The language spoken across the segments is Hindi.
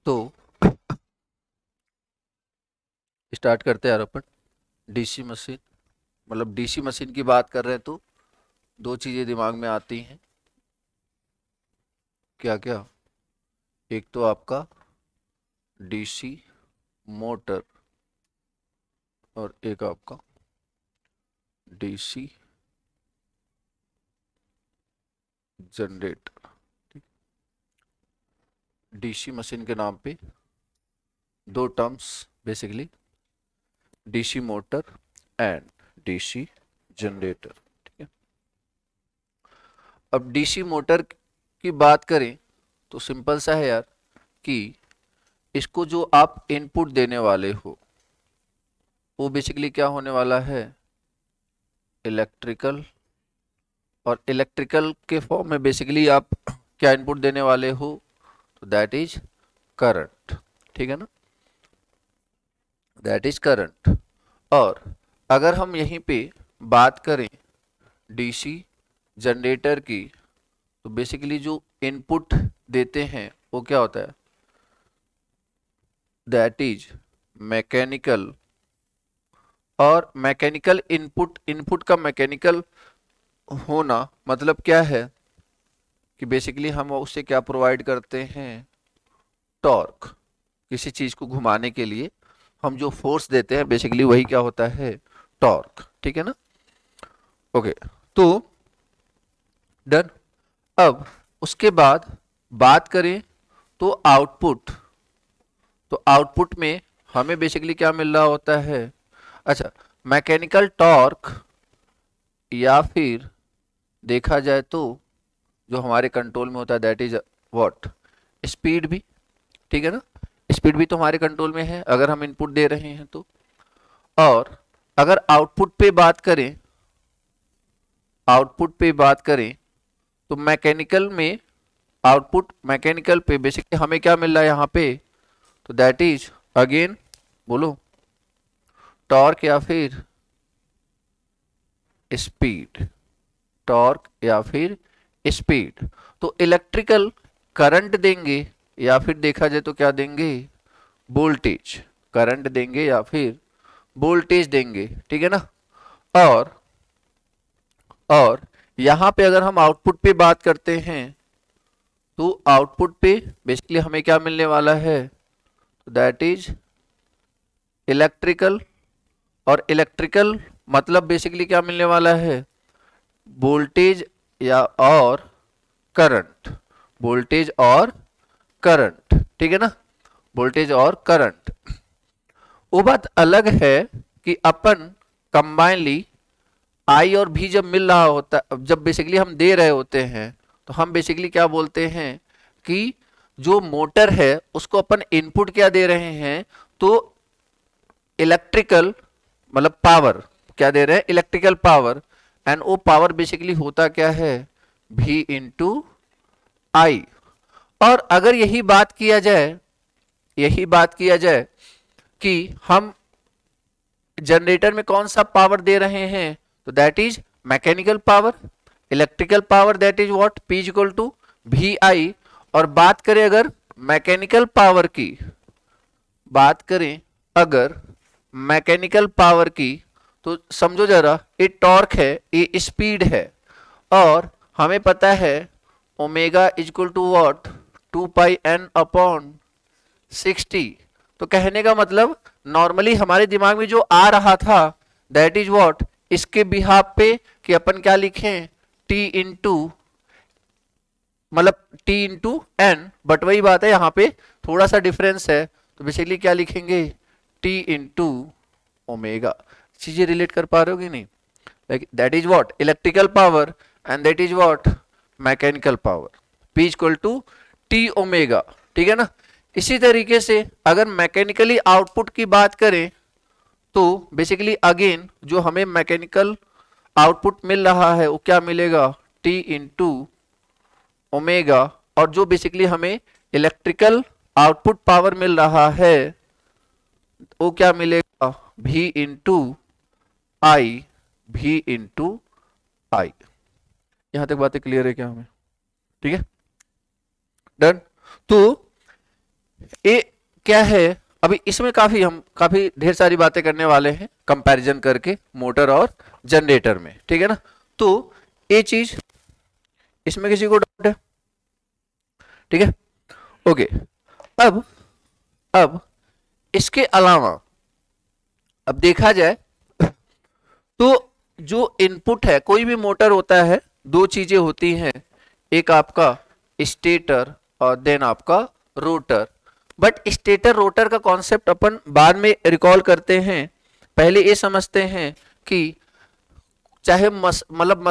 तो स्टार्ट करते हैं यार अपन। डीसी मशीन, मतलब डीसी मशीन की बात कर रहे हैं तो दो चीजें दिमाग में आती हैं। क्या क्या? एक तो आपका डीसी मोटर और एक आपका डीसी जनरेटर। डीसी मशीन के नाम पे दो terms basically, DC motor and DC generator. ठीक है। अब डीसी मोटर की बात करें तो सिंपल सा है यार कि इसको जो आप इनपुट देने वाले हो वो बेसिकली क्या होने वाला है, इलेक्ट्रिकल। और इलेक्ट्रिकल के फॉर्म में बेसिकली आप क्या इनपुट देने वाले हो, तो दैट इज करंट। ठीक है ना, दैट इज करंट। और अगर हम यहीं पे बात करें डीसी जनरेटर की, तो बेसिकली जो इनपुट देते हैं वो क्या होता है, दैट इज मैकेनिकल। और मैकेनिकल इनपुट, इनपुट का मैकेनिकल होना मतलब क्या है कि बेसिकली हम उससे क्या प्रोवाइड करते हैं, टॉर्क। किसी चीज को घुमाने के लिए हम जो फोर्स देते हैं बेसिकली वही क्या होता है, टॉर्क। ठीक है ना। ओके, तो डन। अब उसके बाद बात करें तो आउटपुट, तो आउटपुट में हमें बेसिकली क्या मिल रहा होता है, अच्छा, मैकेनिकल टॉर्क या फिर देखा जाए तो जो हमारे कंट्रोल में होता है दैट इज व्हाट, स्पीड भी। ठीक है ना, स्पीड भी तो हमारे कंट्रोल में है अगर हम इनपुट दे रहे हैं तो। और अगर आउटपुट पे बात करें, आउटपुट पे बात करें तो मैकेनिकल में, आउटपुट मैकेनिकल पे बेसिकली हमें क्या मिल रहा है यहाँ पे, तो दैट इज अगेन बोलो टॉर्क या फिर स्पीड, टॉर्क या फिर स्पीड। तो इलेक्ट्रिकल करंट देंगे या फिर देखा जाए तो क्या देंगे, वोल्टेज। करंट देंगे या फिर वोल्टेज देंगे। ठीक है ना। और और यहां पे अगर हम आउटपुट पे बात करते हैं तो आउटपुट पे बेसिकली हमें क्या मिलने वाला है, तो दैट इज इलेक्ट्रिकल। और इलेक्ट्रिकल मतलब बेसिकली क्या मिलने वाला है, वोल्टेज या और करंट, वोल्टेज और करंट। ठीक है ना, वोल्टेज और करंट। वो बात अलग है कि अपन कंबाइनली आई और भी जब मिल रहा होता, जब बेसिकली हम दे रहे होते हैं तो हम बेसिकली क्या बोलते हैं कि जो मोटर है उसको अपन इनपुट क्या दे रहे हैं, तो इलेक्ट्रिकल मतलब पावर क्या दे रहे हैं, इलेक्ट्रिकल पावर। एंड वो पावर बेसिकली होता क्या है, भी इंटू आई। और अगर यही बात किया जाए, यही बात किया जाए कि हम जनरेटर में कौन सा पावर दे रहे हैं, तो that is mechanical power. Electrical power that is what, P is equal to V I. और बात करें अगर मैकेनिकल पावर की, बात करें अगर मैकेनिकल पावर की, तो समझो जरा, ये टॉर्क है, ये स्पीड है। और हमें पता है omega is equal to what, 2 pi n upon 60। तो कहने का मतलब नॉर्मली हमारे दिमाग में जो आ रहा था दैट इज व्हाट, इसके बिहाफ पे कि अपन क्या लिखें, टी इंटू, मतलब टी इंटू एन। बट वही बात है यहाँ पे थोड़ा सा डिफरेंस है, तो बेसिकली क्या लिखेंगे, टी इंटू ओमेगा। चीजें रिलेट कर पा रहे हो कि नहीं, like that is what electrical power and that is what mechanical power, P equal to T omega. ठीक है ना। इसी तरीके से अगर मैकेनिकली आउटपुट की बात करें तो बेसिकली अगेन जो हमें मैकेनिकल आउटपुट मिल रहा है वो क्या मिलेगा, टी इंटू ओमेगा। और जो बेसिकली हमें इलेक्ट्रिकल आउटपुट पावर मिल रहा है वो क्या मिलेगा, भी इंटू आई, भी इंटू आई। यहां तक बातें क्लियर है क्या हमें, ठीक है, डन। तो ये क्या है, अभी इसमें काफी ढेर सारी बातें करने वाले हैं कंपैरिजन करके मोटर और जनरेटर में, ठीक है ना। तो ये चीज, इसमें किसी को डाउट है? ठीक है, ओके। अब इसके अलावा अब देखा जाए तो जो इनपुट है, कोई भी मोटर होता है, दो चीजें होती हैं, एक आपका स्टेटर और देन आपका रोटर। बट स्टेटर रोटर का कॉन्सेप्ट अपन बाद में रिकॉल करते हैं, पहले ये समझते हैं कि चाहे मतलब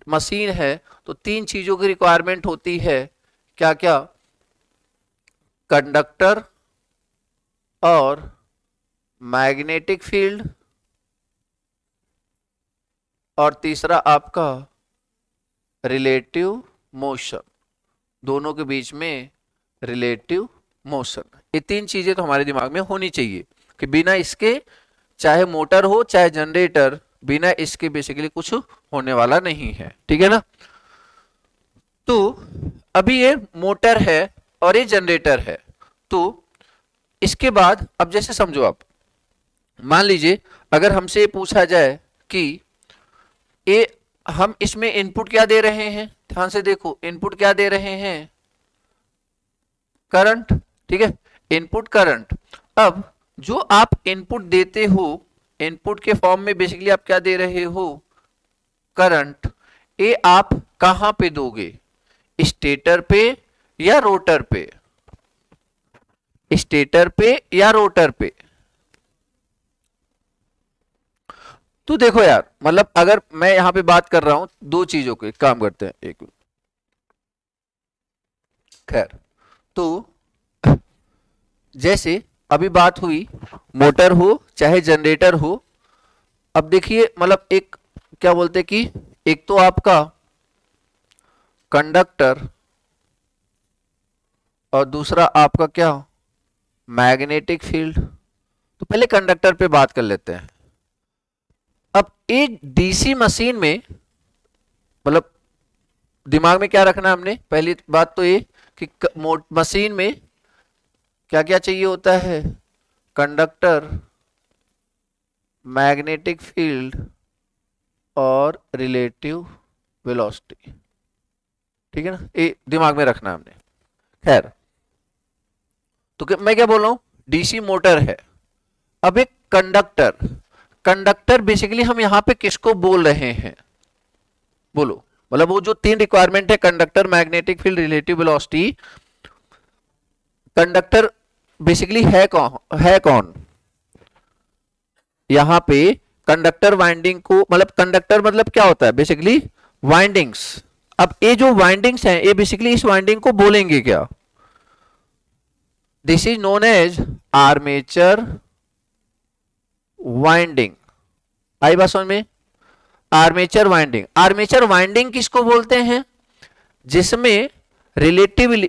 मशीन है तो तीन चीजों की रिक्वायरमेंट होती है, क्या क्या? कंडक्टर और मैग्नेटिक फील्ड, और तीसरा आपका रिलेटिव मोशन, दोनों के बीच में रिलेटिव मोशन। ये तीन चीजें तो हमारे दिमाग में होनी चाहिए कि बिना इसके चाहे मोटर हो चाहे जनरेटर, बिना इसके बेसिकली कुछ होने वाला नहीं है, ठीक है ना। तो अभी ये मोटर है और ये जनरेटर है, तो इसके बाद अब जैसे समझो आप, मान लीजिए अगर हमसे पूछा जाए कि ये हम इसमें इनपुट क्या दे रहे हैं, ध्यान से देखो, इनपुट क्या दे रहे हैं? करंट, ठीक है, इनपुट करंट। अब जो आप इनपुट देते हो, इनपुट के फॉर्म में बेसिकली आप क्या दे रहे हो? करंट। ये आप कहां पे दोगे? स्टेटर पे या रोटर पे? स्टेटर पे या रोटर पे? तो देखो यार, मतलब अगर मैं यहां पे बात कर रहा हूं दो चीजों को, एक काम करते हैं, एक खैर, तो जैसे अभी बात हुई मोटर हो चाहे जनरेटर हो, अब देखिए मतलब एक क्या बोलते कि एक तो आपका कंडक्टर और दूसरा आपका क्या? Magnetic field. तो पहले कंडक्टर पे बात कर लेते हैं। अब एक डीसी मशीन में मतलब दिमाग में क्या रखना है हमने, पहली बात तो ये कि मशीन में क्या क्या चाहिए होता है? कंडक्टर, मैग्नेटिक फील्ड और रिलेटिव वेलोसिटी, ठीक है ना, ये दिमाग में रखना है हमने। खैर, तो मैं क्या बोल रहा हूं? डीसी मोटर है। अब एक कंडक्टर बेसिकली हम यहां पे किसको बोल रहे हैं? बोलो, मतलब वो जो तीन रिक्वायरमेंट है, conductor, magnetic field, relative velocity, conductor basically है कौन? यहां पे कंडक्टर वाइंडिंग को, मतलब कंडक्टर मतलब क्या होता है? Basically windings. अब ये जो वाइंडिंग्स हैं, ये बेसिकली इस वाइंडिंग को बोलेंगे क्या? This is known as armature winding. आई बात समझ में? Armature winding. आर्मेचर वाइंडिंग किसको बोलते हैं? जिसमें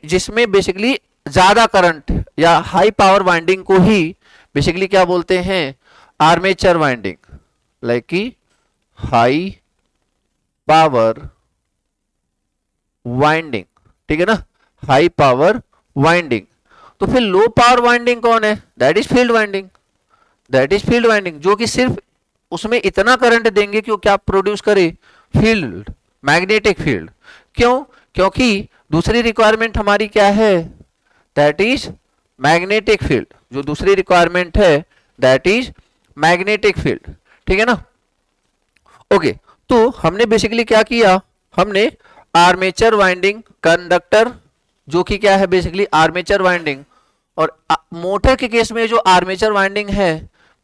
जिसमें बेसिकली ज्यादा करंट या हाई पावर वाइंडिंग को ही बेसिकली क्या बोलते हैं? Armature winding. लाइक कि हाई पावर वाइंडिंग, ठीक है ना, हाई पावर वाइंडिंग। तो फिर लो पावर वाइंडिंग कौन है? That is field winding. That is field winding, जो कि सिर्फ उसमें इतना करंट देंगे कि क्या प्रोड्यूस करे? Field, magnetic field. क्यों? क्योंकि दूसरी रिक्वायरमेंट हमारी क्या है? That is magnetic field. जो दूसरी रिक्वायरमेंट है दैट इज मैग्नेटिक फील्ड, ठीक है ना। ओके, तो हमने बेसिकली क्या किया? हमने आर्मेचर वाइंडिंग, कंडक्टर जो कि क्या है? Basically armature winding. और मोटर के केस में जो आर्मेचर वाइंडिंग है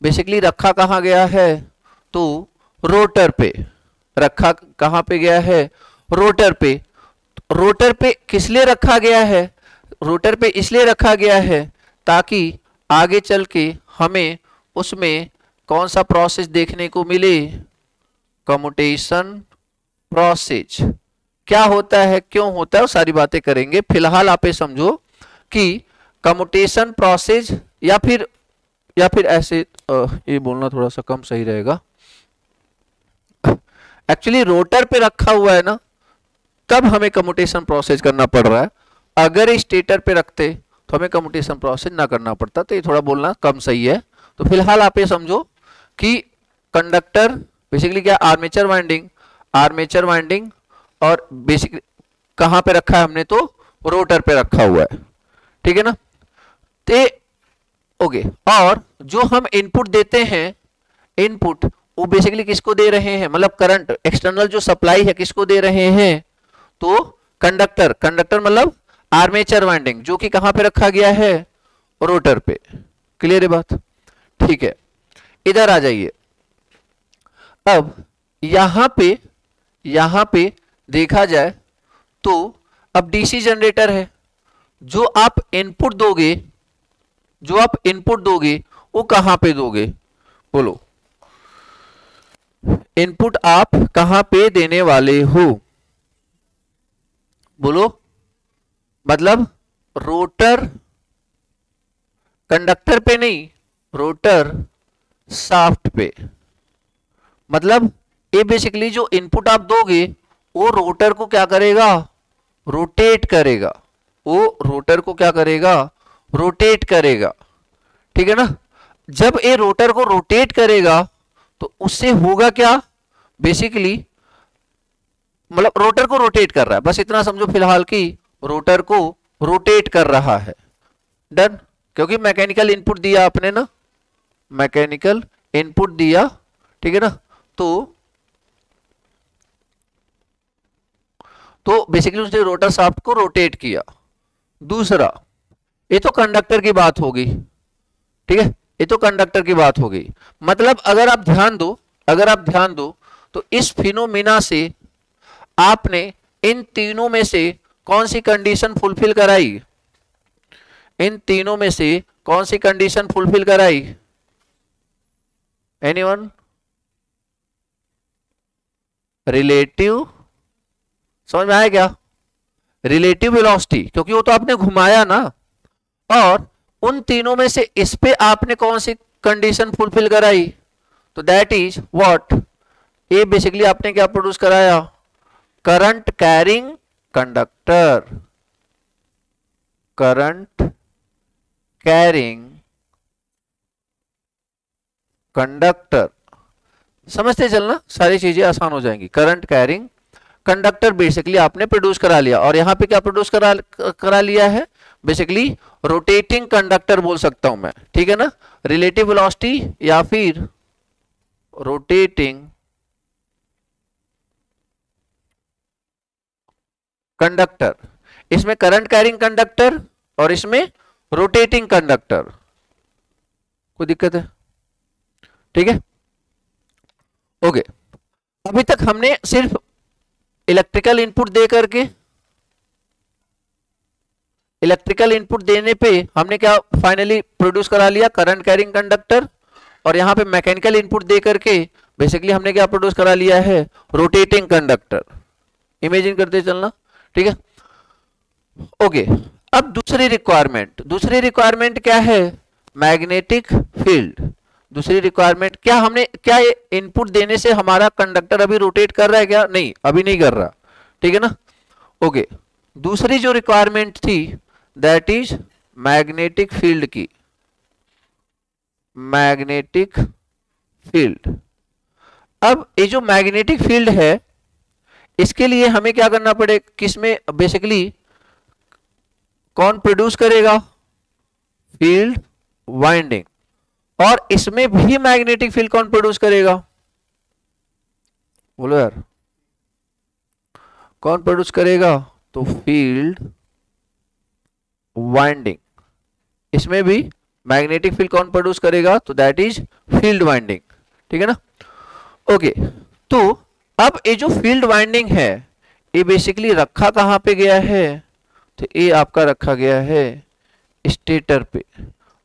बेसिकली रखा कहां गया है? तो रोटर पे। रखा कहां पे गया है? रोटर पे। रोटर पे किस लिए रखा गया है? रोटर पे इसलिए रखा गया है ताकि आगे चल के हमें उसमें कौन सा प्रोसेस देखने को मिले? Commutation process. क्या होता है, क्यों होता है, वो सारी बातें करेंगे। फिलहाल आप ये समझो कि कम्यूटेशन प्रोसेस या फिर ऐसे ये बोलना थोड़ा सा कम सही रहेगा। एक्चुअली रोटर पे रखा हुआ है ना, तब हमें कम्यूटेशन प्रोसेस करना पड़ रहा है। अगर स्टेटर पे रखते तो हमें कम्यूटेशन प्रोसेस ना करना पड़ता, तो ये थोड़ा बोलना कम सही है। तो फिलहाल आप ये समझो कि कंडक्टर बेसिकली क्या, आर्मेचर वाइंडिंग, आर्मेचर वाइंडिंग, और बेसिकली कहां पे रखा है हमने, तो रोटर पे रखा हुआ है, ठीक है ना। ते ओके, और जो हम इनपुट देते हैं, इनपुट वो बेसिकली किसको दे रहे हैं, मतलब करंट एक्सटर्नल जो सप्लाई है किसको दे रहे हैं, तो कंडक्टर, कंडक्टर मतलब आर्मेचर वाइंडिंग, जो कि कहां पे रखा गया है, रोटर पे। क्लियर है बात, ठीक है। इधर आ जाइए, अब यहां पे देखा जाए तो अब डीसी जनरेटर है, जो आप इनपुट दोगे, जो आप इनपुट दोगे वो कहां पे दोगे, बोलो, इनपुट आप कहां पे देने वाले हो, बोलो, मतलब रोटर, कंडक्टर पे नहीं, रोटर शाफ्ट पे। मतलब ये बेसिकली जो इनपुट आप दोगे वो रोटर को क्या करेगा, रोटेट करेगा, वो रोटर को क्या करेगा, रोटेट करेगा, ठीक है ना। जब ये रोटर को रोटेट करेगा तो उससे होगा क्या, बेसिकली मतलब रोटर को रोटेट कर रहा है, बस इतना समझो फिलहाल कि रोटर को रोटेट कर रहा है। डन, क्योंकि मैकेनिकल इनपुट दिया आपने ना, मैकेनिकल इनपुट दिया, ठीक है ना। तो बेसिकली उसने रोटर शाफ्ट को रोटेट किया। दूसरा, ये तो कंडक्टर की बात होगी, ठीक है, ये तो कंडक्टर की बात हो गई। मतलब अगर आप ध्यान दो, अगर आप ध्यान दो तो इस फिनोमिना से आपने इन तीनों में से कौन सी कंडीशन फुलफिल कराई, इन तीनों में से कौन सी कंडीशन फुलफिल कराई, एनीवन, रिलेटिव, समझ में आया क्या, रिलेटिव वेलोसिटी, क्योंकि वो तो आपने घुमाया ना, और उन तीनों में से इस पे आपने कौन सी कंडीशन फुलफिल कराई, तो दैट इज व्हाट, ये बेसिकली आपने क्या प्रोड्यूस कराया, current carrying conductor, current carrying conductor. समझते चलना, सारी चीजें आसान हो जाएंगी। करंट कैरिंग कंडक्टर बेसिकली आपने प्रोड्यूस करा लिया, और यहां पे क्या प्रोड्यूस करा लिया है, बेसिकली रोटेटिंग कंडक्टर बोल सकता हूं मैं, ठीक है ना, रिलेटिव वेलोसिटी या फिर रोटेटिंग कंडक्टर। इसमें करंट कैरिंग कंडक्टर और इसमें रोटेटिंग कंडक्टर, कोई दिक्कत है, ठीक है, ओके। अभी तक हमने सिर्फ इलेक्ट्रिकल इनपुट दे करके, इलेक्ट्रिकल इनपुट देने पे हमने क्या फाइनली प्रोड्यूस करा लिया, करंट कैरिंग कंडक्टर, और यहां पे मैकेनिकल इनपुट दे करके बेसिकली हमने क्या प्रोड्यूस करा लिया है, रोटेटिंग कंडक्टर। इमेजिन करते चलना, ठीक है, ओके। अब दूसरी रिक्वायरमेंट, दूसरी रिक्वायरमेंट क्या है, मैग्नेटिक फील्ड। दूसरी रिक्वायरमेंट क्या, हमने क्या इनपुट देने से हमारा कंडक्टर अभी रोटेट कर रहा है क्या, नहीं, अभी नहीं कर रहा, ठीक है ना, ओके। दूसरी जो रिक्वायरमेंट थी दैट इज मैग्नेटिक फील्ड की, मैग्नेटिक फील्ड। अब ये जो मैग्नेटिक फील्ड है इसके लिए हमें क्या करना पड़ेगा, किसमें बेसिकली कौन प्रोड्यूस करेगा, फील्ड वाइंडिंग, और इसमें भी मैग्नेटिक फील्ड कौन प्रोड्यूस करेगा, बोलो यार, कौन प्रोड्यूस करेगा, तो फील्ड वाइंडिंग, इसमें भी मैग्नेटिक फील्ड कौन प्रोड्यूस करेगा, तो दैट इज फील्ड वाइंडिंग, ठीक है ना, ओके। तो अब ये जो फील्ड वाइंडिंग है ये बेसिकली रखा कहां पे गया है, तो ये आपका रखा गया है स्टेटर पे,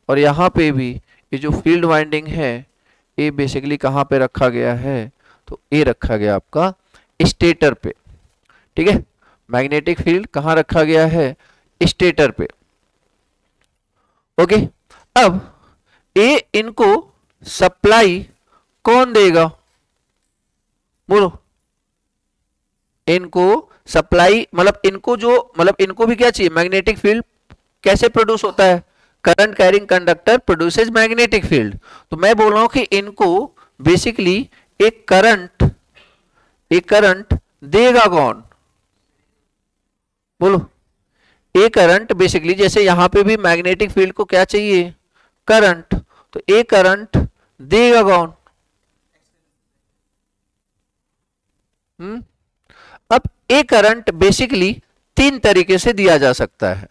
और यहां पे भी ये जो फील्ड वाइंडिंग है ये बेसिकली कहां पे रखा गया है, तो ये रखा गया आपका स्टेटर पे, ठीक है। मैग्नेटिक फील्ड कहां रखा गया है, स्टेटर पे, ओके। अब ये इनको सप्लाई कौन देगा, बोलो, इनको सप्लाई मतलब इनको जो, मतलब इनको भी क्या चाहिए, मैग्नेटिक फील्ड कैसे प्रोड्यूस होता है? Current carrying conductor produces magnetic field. तो मैं बोल रहा हूं कि इनको बेसिकली एक करंट देगा कौन? बोलो। एक करंट बेसिकली, जैसे यहां पे भी मैग्नेटिक फील्ड को क्या चाहिए? करंट। तो एक करंट देगा कौन? अब एक करंट बेसिकली तीन तरीके से दिया जा सकता है।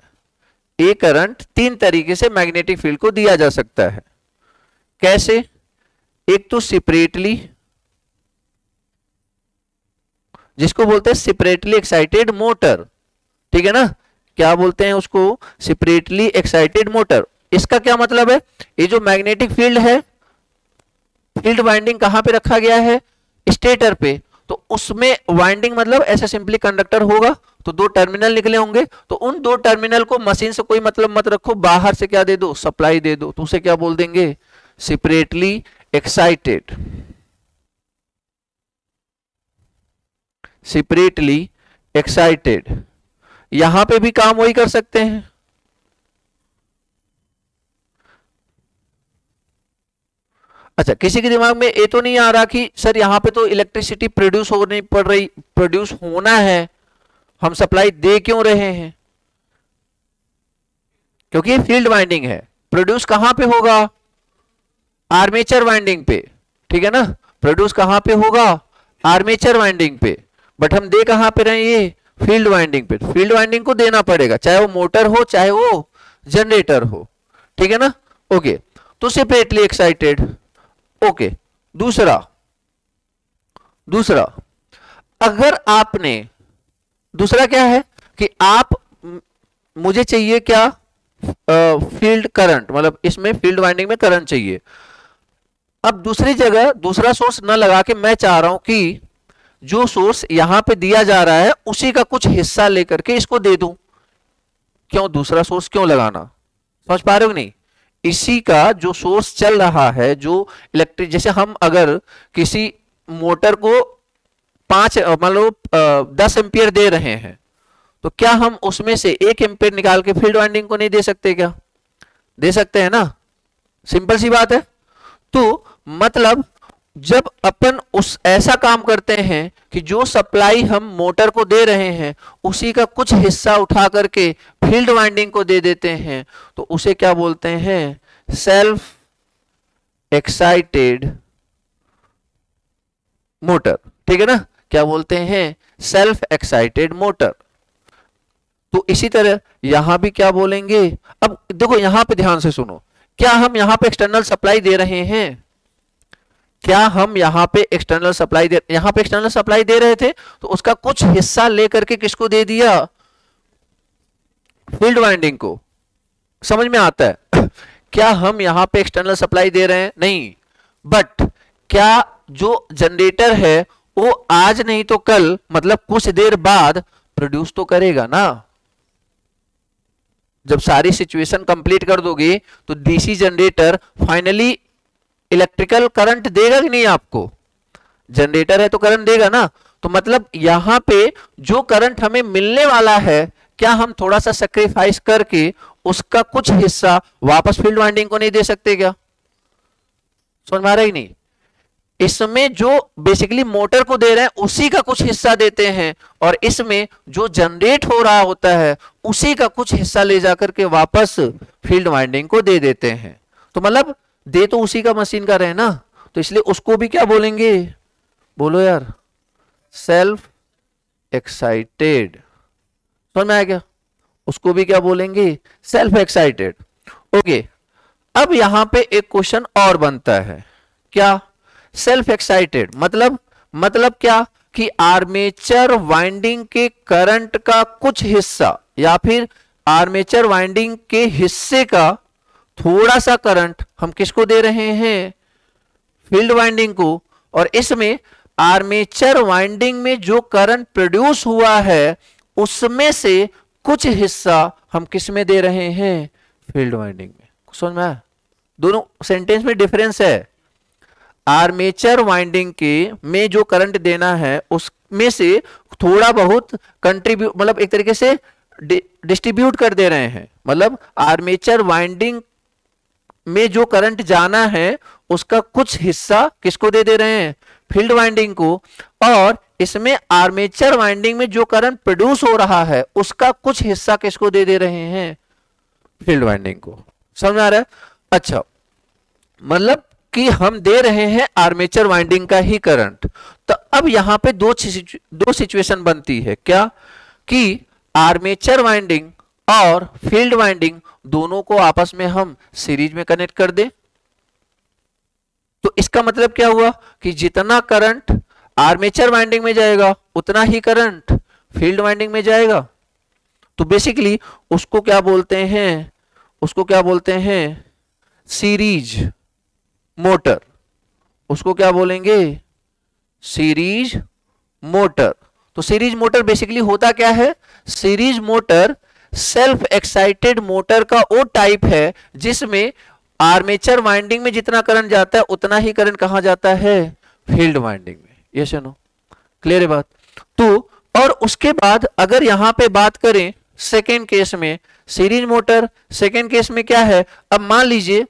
एक करंट तीन तरीके से मैग्नेटिक फील्ड को दिया जा सकता है। कैसे? एक तो सेपरेटली, जिसको बोलते हैं सेपरेटली एक्साइटेड मोटर, ठीक है ना? क्या बोलते हैं उसको? Separately excited motor. इसका क्या मतलब है? ये जो मैग्नेटिक फील्ड है, फील्ड वाइंडिंग कहां पे रखा गया है? स्टेटर पे। तो उसमें वाइंडिंग मतलब ऐसा सिंपली कंडक्टर होगा तो दो टर्मिनल निकले होंगे, तो उन दो टर्मिनल को मशीन से कोई मतलब मत रखो, बाहर से क्या दे दो? सप्लाई दे दो। तो उसे क्या बोल देंगे? Separately excited. Separately excited. यहां पे भी काम वही कर सकते हैं। अच्छा, किसी के दिमाग में ये तो नहीं आ रहा कि सर यहां पे तो इलेक्ट्रिसिटी प्रोड्यूस होने पड़ रही, प्रोड्यूस होना है, हम सप्लाई दे क्यों रहे हैं? क्योंकि ये फील्ड वाइंडिंग है। प्रोड्यूस कहां पे होगा? आर्मेचर वाइंडिंग पे, ठीक है ना? प्रोड्यूस कहां पे होगा? आर्मेचर वाइंडिंग पे। बट हम दे कहां पे रहे? ये फील्ड वाइंडिंग पे। फील्ड वाइंडिंग को देना पड़ेगा, चाहे वो मोटर हो चाहे वो जनरेटर हो, ठीक है ना? ओके, तो सेपरेटली एक्साइटेड। ओके, दूसरा अगर आपने, दूसरा क्या है कि आप, मुझे चाहिए क्या? फील्ड करंट, मतलब इसमें फील्ड वाइंडिंग में करंट चाहिए। अब दूसरी जगह दूसरा सोर्स ना लगा के मैं चाह रहा हूं कि जो सोर्स यहां पे दिया जा रहा है उसी का कुछ हिस्सा लेकर के इसको दे दूं। क्यों दूसरा सोर्स क्यों लगाना? समझ पा रहे हो नहीं? इसी का जो सोर्स चल रहा है, जो इलेक्ट्रिक, जैसे हम अगर किसी मोटर को 5 मान लो 10 एम्पियर दे रहे हैं, तो क्या हम उसमें से 1 एम्पियर निकाल के फील्ड वाइंडिंग को नहीं दे सकते? क्या दे सकते हैं ना? सिंपल सी बात है। तो मतलब जब अपन उस ऐसा काम करते हैं कि जो सप्लाई हम मोटर को दे रहे हैं उसी का कुछ हिस्सा उठा करके फील्ड वाइंडिंग को दे देते हैं, तो उसे क्या बोलते हैं? सेल्फ एक्साइटेड मोटर, ठीक है ना? क्या बोलते हैं? Self excited motor. तो इसी तरह यहां भी क्या बोलेंगे? अब देखो यहां पे ध्यान से सुनो, क्या हम यहां पे एक्सटर्नल सप्लाई दे रहे हैं? क्या हम यहां पे एक्सटर्नल सप्लाई दे रहे थे, तो उसका कुछ हिस्सा लेकर के किसको दे दिया? फील्ड वाइंडिंग को। समझ में आता है? क्या हम यहां पे एक्सटर्नल सप्लाई दे रहे हैं? नहीं। बट क्या जो जनरेटर है वो आज नहीं तो कल, मतलब कुछ देर बाद प्रोड्यूस तो करेगा ना? जब सारी सिचुएशन कंप्लीट कर दोगे तो DC generator finally electrical current देगा कि नहीं आपको? जनरेटर है तो करंट देगा ना? तो मतलब यहां पे जो करंट हमें मिलने वाला है, क्या हम थोड़ा सा सेक्रीफाइस करके उसका कुछ हिस्सा वापस फील्ड वाइंडिंग को नहीं दे सकते? क्या समझ में आ रहा है नहीं? इसमें जो बेसिकली मोटर को दे रहे हैं उसी का कुछ हिस्सा देते हैं, और इसमें जो जनरेट हो रहा होता है उसी का कुछ हिस्सा ले जाकर के वापस फील्ड वाइंडिंग को दे देते हैं। तो मतलब दे तो उसी का मशीन का रहे ना, तो इसलिए उसको भी क्या बोलेंगे? बोलो यार, सेल्फ एक्साइटेड। समझ में आया क्या? उसको भी क्या बोलेंगे? Self excited. ओके, अब यहां पे एक क्वेश्चन और बनता है। क्या? सेल्फ एक्साइटेड मतलब क्या? कि आर्मेचर वाइंडिंग के करंट का कुछ हिस्सा या फिर आर्मेचर वाइंडिंग के हिस्से का थोड़ा सा करंट हम किसको दे रहे हैं? फील्ड वाइंडिंग को। और इसमें आर्मेचर वाइंडिंग में जो करंट प्रोड्यूस हुआ है उसमें से कुछ हिस्सा हम किस में दे रहे हैं? फील्ड वाइंडिंग में। समझ में आया? दोनों सेंटेंस में डिफरेंस है। आर्मेचर वाइंडिंग के में जो करंट देना है उसमें से थोड़ा बहुत कंट्रीब्यूट, मतलब एक तरीके से डिस्ट्रीब्यूट कर दे रहे हैं, मतलब आर्मेचर वाइंडिंग में जो करंट जाना है उसका कुछ हिस्सा किसको दे दे रहे हैं, फील्ड वाइंडिंग को, और इसमें आर्मेचर वाइंडिंग में जो करंट प्रोड्यूस हो रहा है उसका कुछ हिस्सा किसको दे दे रहे हैं, फील्ड वाइंडिंग को। समझ आ रहा है? अच्छा, मतलब कि हम दे रहे हैं आर्मेचर वाइंडिंग का ही करंट। तो अब यहां पे दो सिचुएशन बनती है, क्या कि आर्मेचर वाइंडिंग और फील्ड वाइंडिंग दोनों को आपस में हम सीरीज में कनेक्ट कर दें। तो इसका मतलब क्या हुआ कि जितना करंट आर्मेचर वाइंडिंग में जाएगा उतना ही करंट फील्ड वाइंडिंग में जाएगा। तो बेसिकली उसको क्या बोलते हैं, उसको क्या बोलते हैं, सीरीज मोटर। उसको क्या बोलेंगे, सीरीज मोटर। तो सीरीज मोटर बेसिकली होता क्या है, series motor self excited motor का वो टाइप है जिसमें आर्मेचर वाइंडिंग में जितना करंट जाता है उतना ही करंट कहां जाता है, फील्ड वाइंडिंग में। यस या नो, क्लियर है बात? तो और उसके बाद अगर यहां पे बात करें सेकेंड केस में, सीरीज मोटर सेकेंड केस में क्या है, अब मान लीजिए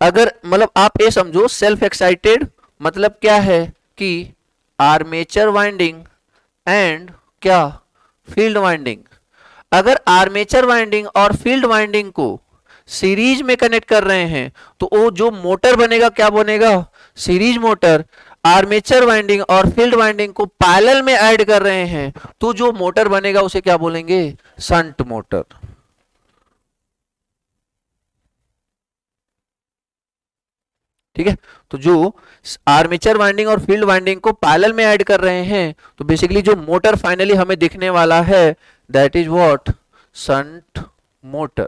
अगर मतलब आप ये समझो सेल्फ एक्साइटेड मतलब क्या है कि आर्मेचर वाइंडिंग एंड क्या, फील्ड वाइंडिंग। अगर आर्मेचर वाइंडिंग और फील्ड वाइंडिंग को सीरीज में कनेक्ट कर रहे हैं तो वो जो मोटर बनेगा क्या बनेगा, सीरीज मोटर। आर्मेचर वाइंडिंग और फील्ड वाइंडिंग को पैरेलल में ऐड कर रहे हैं तो जो मोटर बनेगा उसे क्या बोलेंगे, शंट मोटर। ठीक है, तो जो आर्मेचर वाइंडिंग और फील्ड वाइंडिंग को पैरेलल में ऐड कर रहे हैं तो बेसिकली जो मोटर फाइनली हमें दिखने वाला है that is what, shunt motor.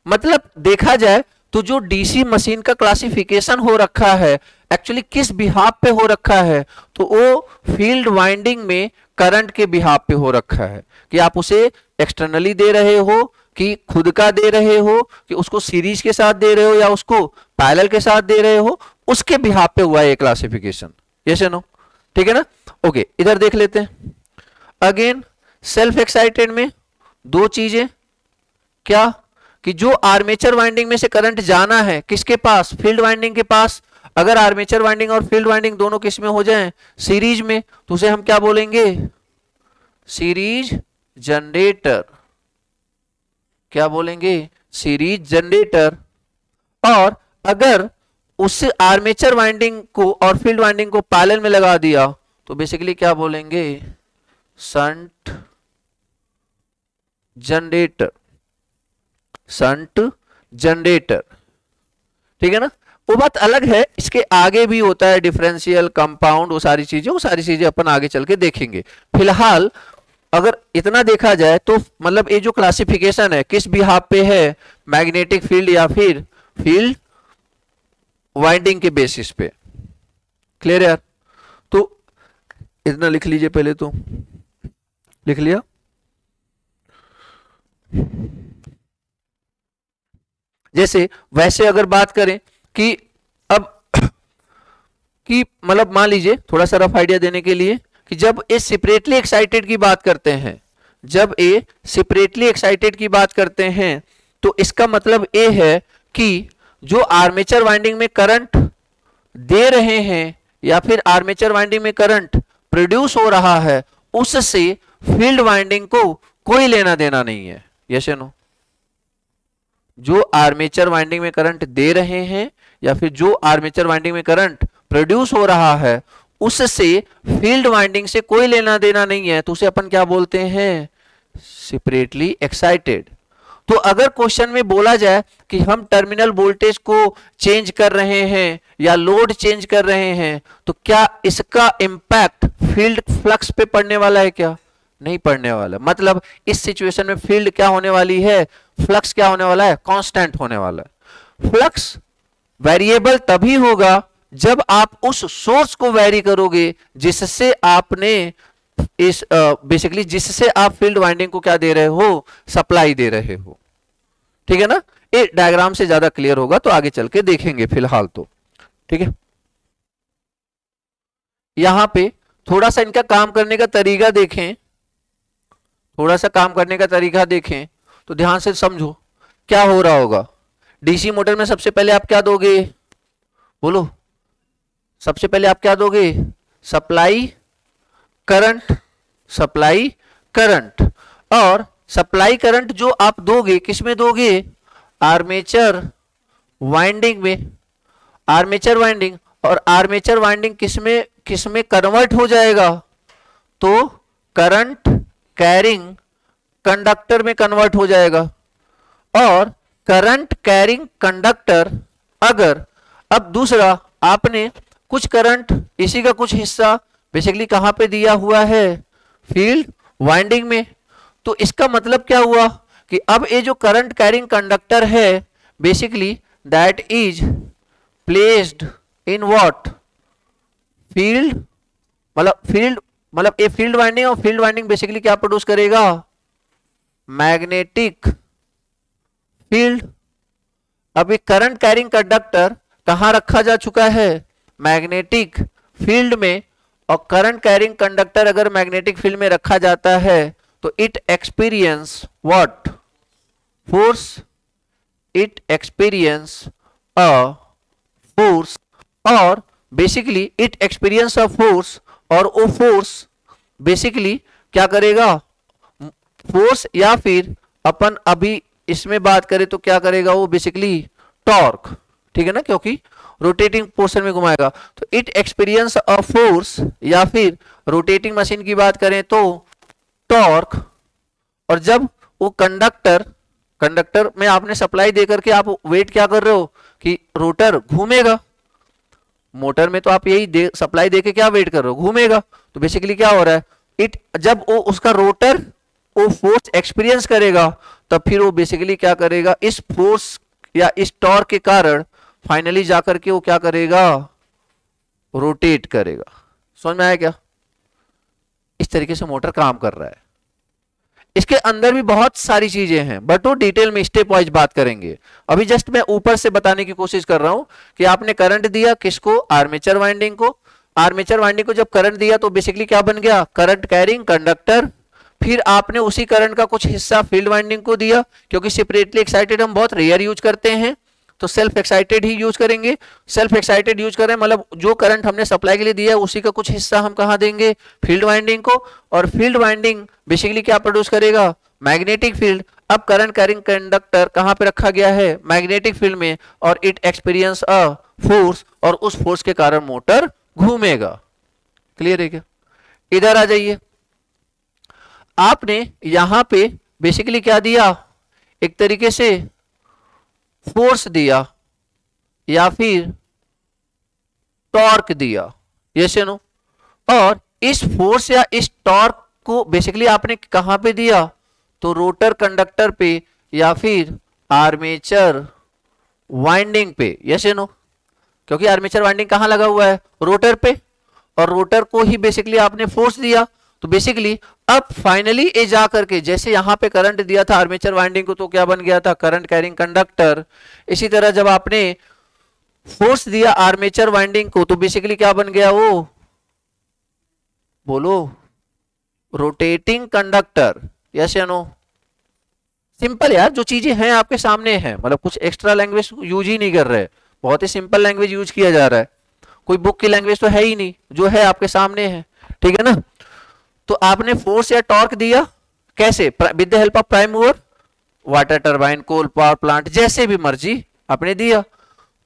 मतलब देखा जाए तो जो डीसी मशीन का क्लासिफिकेशन हो रखा है एक्चुअली किस बिहाफ पे हो रखा है, तो वो फील्ड वाइंडिंग में करंट के बिहाफ पे हो रखा है कि आप उसे एक्सटर्नली दे रहे हो कि खुद का दे रहे हो कि उसको सीरीज के साथ दे रहे हो या उसको पैरेलल के साथ दे रहे हो, उसके बिहाफ पे हुआ है ये क्लासिफिकेशन। यस या नो, ठीक है ना? ओके, इधर देख लेते हैं। अगेन सेल्फ एक्साइटेड में दो चीजें, क्या कि जो आर्मेचर वाइंडिंग में से करंट जाना है किसके पास, फील्ड वाइंडिंग के पास। अगर आर्मेचर वाइंडिंग और फील्ड वाइंडिंग दोनों किस में हो जाएं, सीरीज में, तो उसे हम क्या बोलेंगे, सीरीज जनरेटर। क्या बोलेंगे, सीरीज जनरेटर। और अगर उस आर्मेचर वाइंडिंग को और फील्ड वाइंडिंग को पैरेलल में लगा दिया तो बेसिकली क्या बोलेंगे, शंट जनरेटर, शंट जनरेटर। ठीक है ना? वो बात अलग है, इसके आगे भी होता है डिफरेंशियल, कंपाउंड, वो सारी चीजें अपन आगे चल के देखेंगे। फिलहाल अगर इतना देखा जाए तो मतलब ये जो क्लासिफिकेशन है किस बिहाफ पे है, मैग्नेटिक फील्ड या फिर फील्ड वाइंडिंग के बेसिस पे। क्लियर यार? तो इतना लिख लीजिए, पहले तो लिख लिया। जैसे वैसे अगर बात करें कि अब कि मतलब मान लीजिए थोड़ा सा रफ आइडिया देने के लिए कि जब ए सेपरेटली एक्साइटेड की बात करते हैं, जब ए सेपरेटली एक्साइटेड की बात करते हैं तो इसका मतलब ए है कि जो आर्मेचर वाइंडिंग में करंट दे रहे हैं या फिर आर्मेचर वाइंडिंग में करंट प्रोड्यूस हो रहा है उससे फील्ड वाइंडिंग को कोई लेना देना नहीं है। यस या नो? जो आर्मेचर वाइंडिंग में करंट दे रहे हैं या फिर जो आर्मेचर वाइंडिंग में करंट प्रोड्यूस हो रहा है उससे फील्ड वाइंडिंग से कोई लेना देना नहीं है, तो उसे अपन क्या बोलते हैं, सेपरेटली एक्साइटेड। तो अगर क्वेश्चन में बोला जाए कि हम टर्मिनल वोल्टेज को चेंज कर रहे हैं या लोड चेंज कर रहे हैं तो क्या इसका इंपैक्ट फील्ड फ्लक्स पे पड़ने वाला है क्या? नहीं पड़ने वाला। मतलब इस सिचुएशन में फील्ड क्या होने वाली है, फ्लक्स क्या होने वाला है, कांस्टेंट होने वाला है। फ्लक्स वेरिएबल तभी होगा जब आप उस सोर्स को वेरी करोगे जिससे आपने इस बेसिकली जिससे आप फील्ड वाइंडिंग को क्या दे रहे हो, सप्लाई दे रहे हो। ठीक है ना? ये डायग्राम से ज्यादा क्लियर होगा तो आगे चल के देखेंगे, फिलहाल तो ठीक है। यहां पे थोड़ा सा इनका काम करने का तरीका देखें, थोड़ा सा काम करने का तरीका देखें तो ध्यान से समझो क्या हो रहा होगा। डीसी मोटर में सबसे पहले आप क्या दोगे, बोलो, सबसे पहले आप क्या दोगे, सप्लाई करंट, सप्लाई करंट। और सप्लाई करंट जो आप दोगे किसमें दोगे, आर्मेचर वाइंडिंग में, आर्मेचर वाइंडिंग। और आर्मेचर वाइंडिंग किसमें किसमें कन्वर्ट हो जाएगा, तो करंट कैरिंग कंडक्टर में कन्वर्ट हो जाएगा। और करंट कैरिंग कंडक्टर अगर, अब दूसरा आपने कुछ करंट इसी का कुछ हिस्सा बेसिकली कहां पे दिया हुआ है, फील्ड वाइंडिंग में, तो इसका मतलब क्या हुआ कि अब ये जो करंट कैरिंग कंडक्टर है basically that is placed in what, field, मतलब ये फील्ड वाइंडिंग, और फील्ड वाइंडिंग बेसिकली क्या प्रोड्यूस करेगा, मैग्नेटिक फील्ड। अब ये करंट कैरिंग कंडक्टर कहां रखा जा चुका है, मैग्नेटिक फील्ड में। और करंट कैरिंग कंडक्टर अगर मैग्नेटिक फील्ड में रखा जाता है तो it experience what, force, it experience a force. और basically it experience a force, और वो फोर्स बेसिकली क्या करेगा, फोर्स, या फिर अपन अभी इसमें बात करें तो क्या करेगा वो, बेसिकली टॉर्क, ठीक है ना, क्योंकि रोटेटिंग पोर्शन में घुमाएगा। तो इट एक्सपीरियंस अ फोर्स, या फिर रोटेटिंग मशीन की बात करें तो टॉर्क। और जब वो कंडक्टर में आपने सप्लाई देकर के आप वेट क्या कर रहे हो कि रोटर घूमेगा, मोटर में तो आप यही सप्लाई देके क्या वेट कर रहे हो, घूमेगा। तो बेसिकली क्या हो रहा है, जब वो उसका रोटर वो फोर्स एक्सपीरियंस करेगा तब फिर वो बेसिकली क्या करेगा, इस फोर्स या इस टॉर्क के कारण फाइनली जाकर के वो क्या करेगा, रोटेट करेगा। समझ में आया क्या, इस तरीके से मोटर काम कर रहा है। इसके अंदर भी बहुत सारी चीजें हैं बट वो डिटेल में स्टेप वाइज बात करेंगे। अभी जस्ट मैं ऊपर से बताने की कोशिश कर रहा हूं कि आपने करंट दिया किसको, आर्मेचर वाइंडिंग को। आर्मेचर वाइंडिंग को जब करंट दिया तो बेसिकली क्या बन गया, करंट कैरिंग कंडक्टर। फिर आपने उसी करंट का कुछ हिस्सा फील्ड वाइंडिंग को दिया, क्योंकि सेपरेटली एक्साइटेड हम बहुत रेयर यूज करते हैं तो सेल्फ एक्साइटेड ही यूज करेंगे। सेल्फ एक्साइटेड यूज करें मतलब जो करंट हमने सप्लाई के लिए दिया है उसी का कुछ हिस्सा हम कहां देंगे, फील्ड वाइंडिंग को। और फील्ड वाइंडिंग बेसिकली क्या प्रोड्यूस करेगा, मैग्नेटिक फील्ड। अब करंट कैरिंग कंडक्टर कहां पे रखा गया है, मैग्नेटिक फील्ड में, और इट एक्सपीरियंस अ फोर्स, और उस फोर्स के कारण मोटर घूमेगा। क्लियर है क्या, इधर आ जाइए। आपने यहां पे बेसिकली क्या दिया, एक तरीके से फोर्स दिया या फिर टॉर्क दिया, यस या नो। और इस फोर्स या इस टॉर्क को बेसिकली आपने कहां पे दिया, तो रोटर कंडक्टर पे या फिर आर्मेचर वाइंडिंग पे, यस या नो। क्योंकि आर्मेचर वाइंडिंग कहां लगा हुआ है, रोटर पे, और रोटर को ही बेसिकली आपने फोर्स दिया। तो बेसिकली अब फाइनली ये जा करके जैसे यहां पे करंट दिया था आर्मेचर वाइंडिंग को तो क्या बन गया था, करंट कैरिंग कंडक्टर। इसी तरह जब आपने फोर्स दिया आर्मेचर वाइंडिंग को तो बेसिकली क्या बन गया वो, बोलो, रोटेटिंग कंडक्टर, यस या नो। सिंपल यार, जो चीजें हैं आपके सामने हैं, मतलब कुछ एक्स्ट्रा लैंग्वेज यूज ही नहीं कर रहे, बहुत ही सिंपल लैंग्वेज यूज किया जा रहा है। कोई बुक की लैंग्वेज तो है ही नहीं, जो है आपके सामने है, ठीक है ना। तो आपने फोर्स या टॉर्क दिया कैसे, with the help of prime mover, water turbine, coal power plant, जैसे भी मर्जी आपने दिया।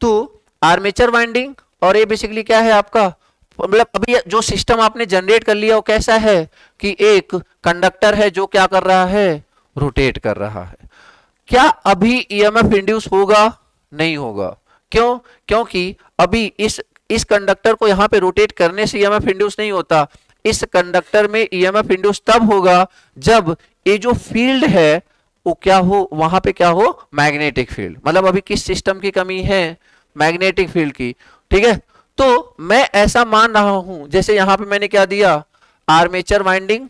तो आर्मेचर वाइंडिंग और ये बेसिकली क्या है आपका, मतलब अभी जो सिस्टम आपने जनरेट कर लिया वो कैसा है कि एक कंडक्टर है जो क्या कर रहा है, रोटेट कर रहा है। क्या अभी ईएमएफ इंड्यूस होगा, नहीं होगा। क्यों, क्योंकि अभी इस कंडक्टर को यहां पे रोटेट करने से ईएमएफ इंड्यूस नहीं होता। इस कंडक्टर में ईएमएफ इंड्यूस तब होगा जब ये जो फील्ड है वो क्या हो, वहां पे क्या हो, मैग्नेटिक फील्ड। मतलब अभी किस सिस्टम की कमी है, मैग्नेटिक फील्ड की, ठीक है। तो मैं ऐसा मान रहा हूं जैसे यहां पे मैंने क्या दिया, आर्मेचर वाइंडिंग,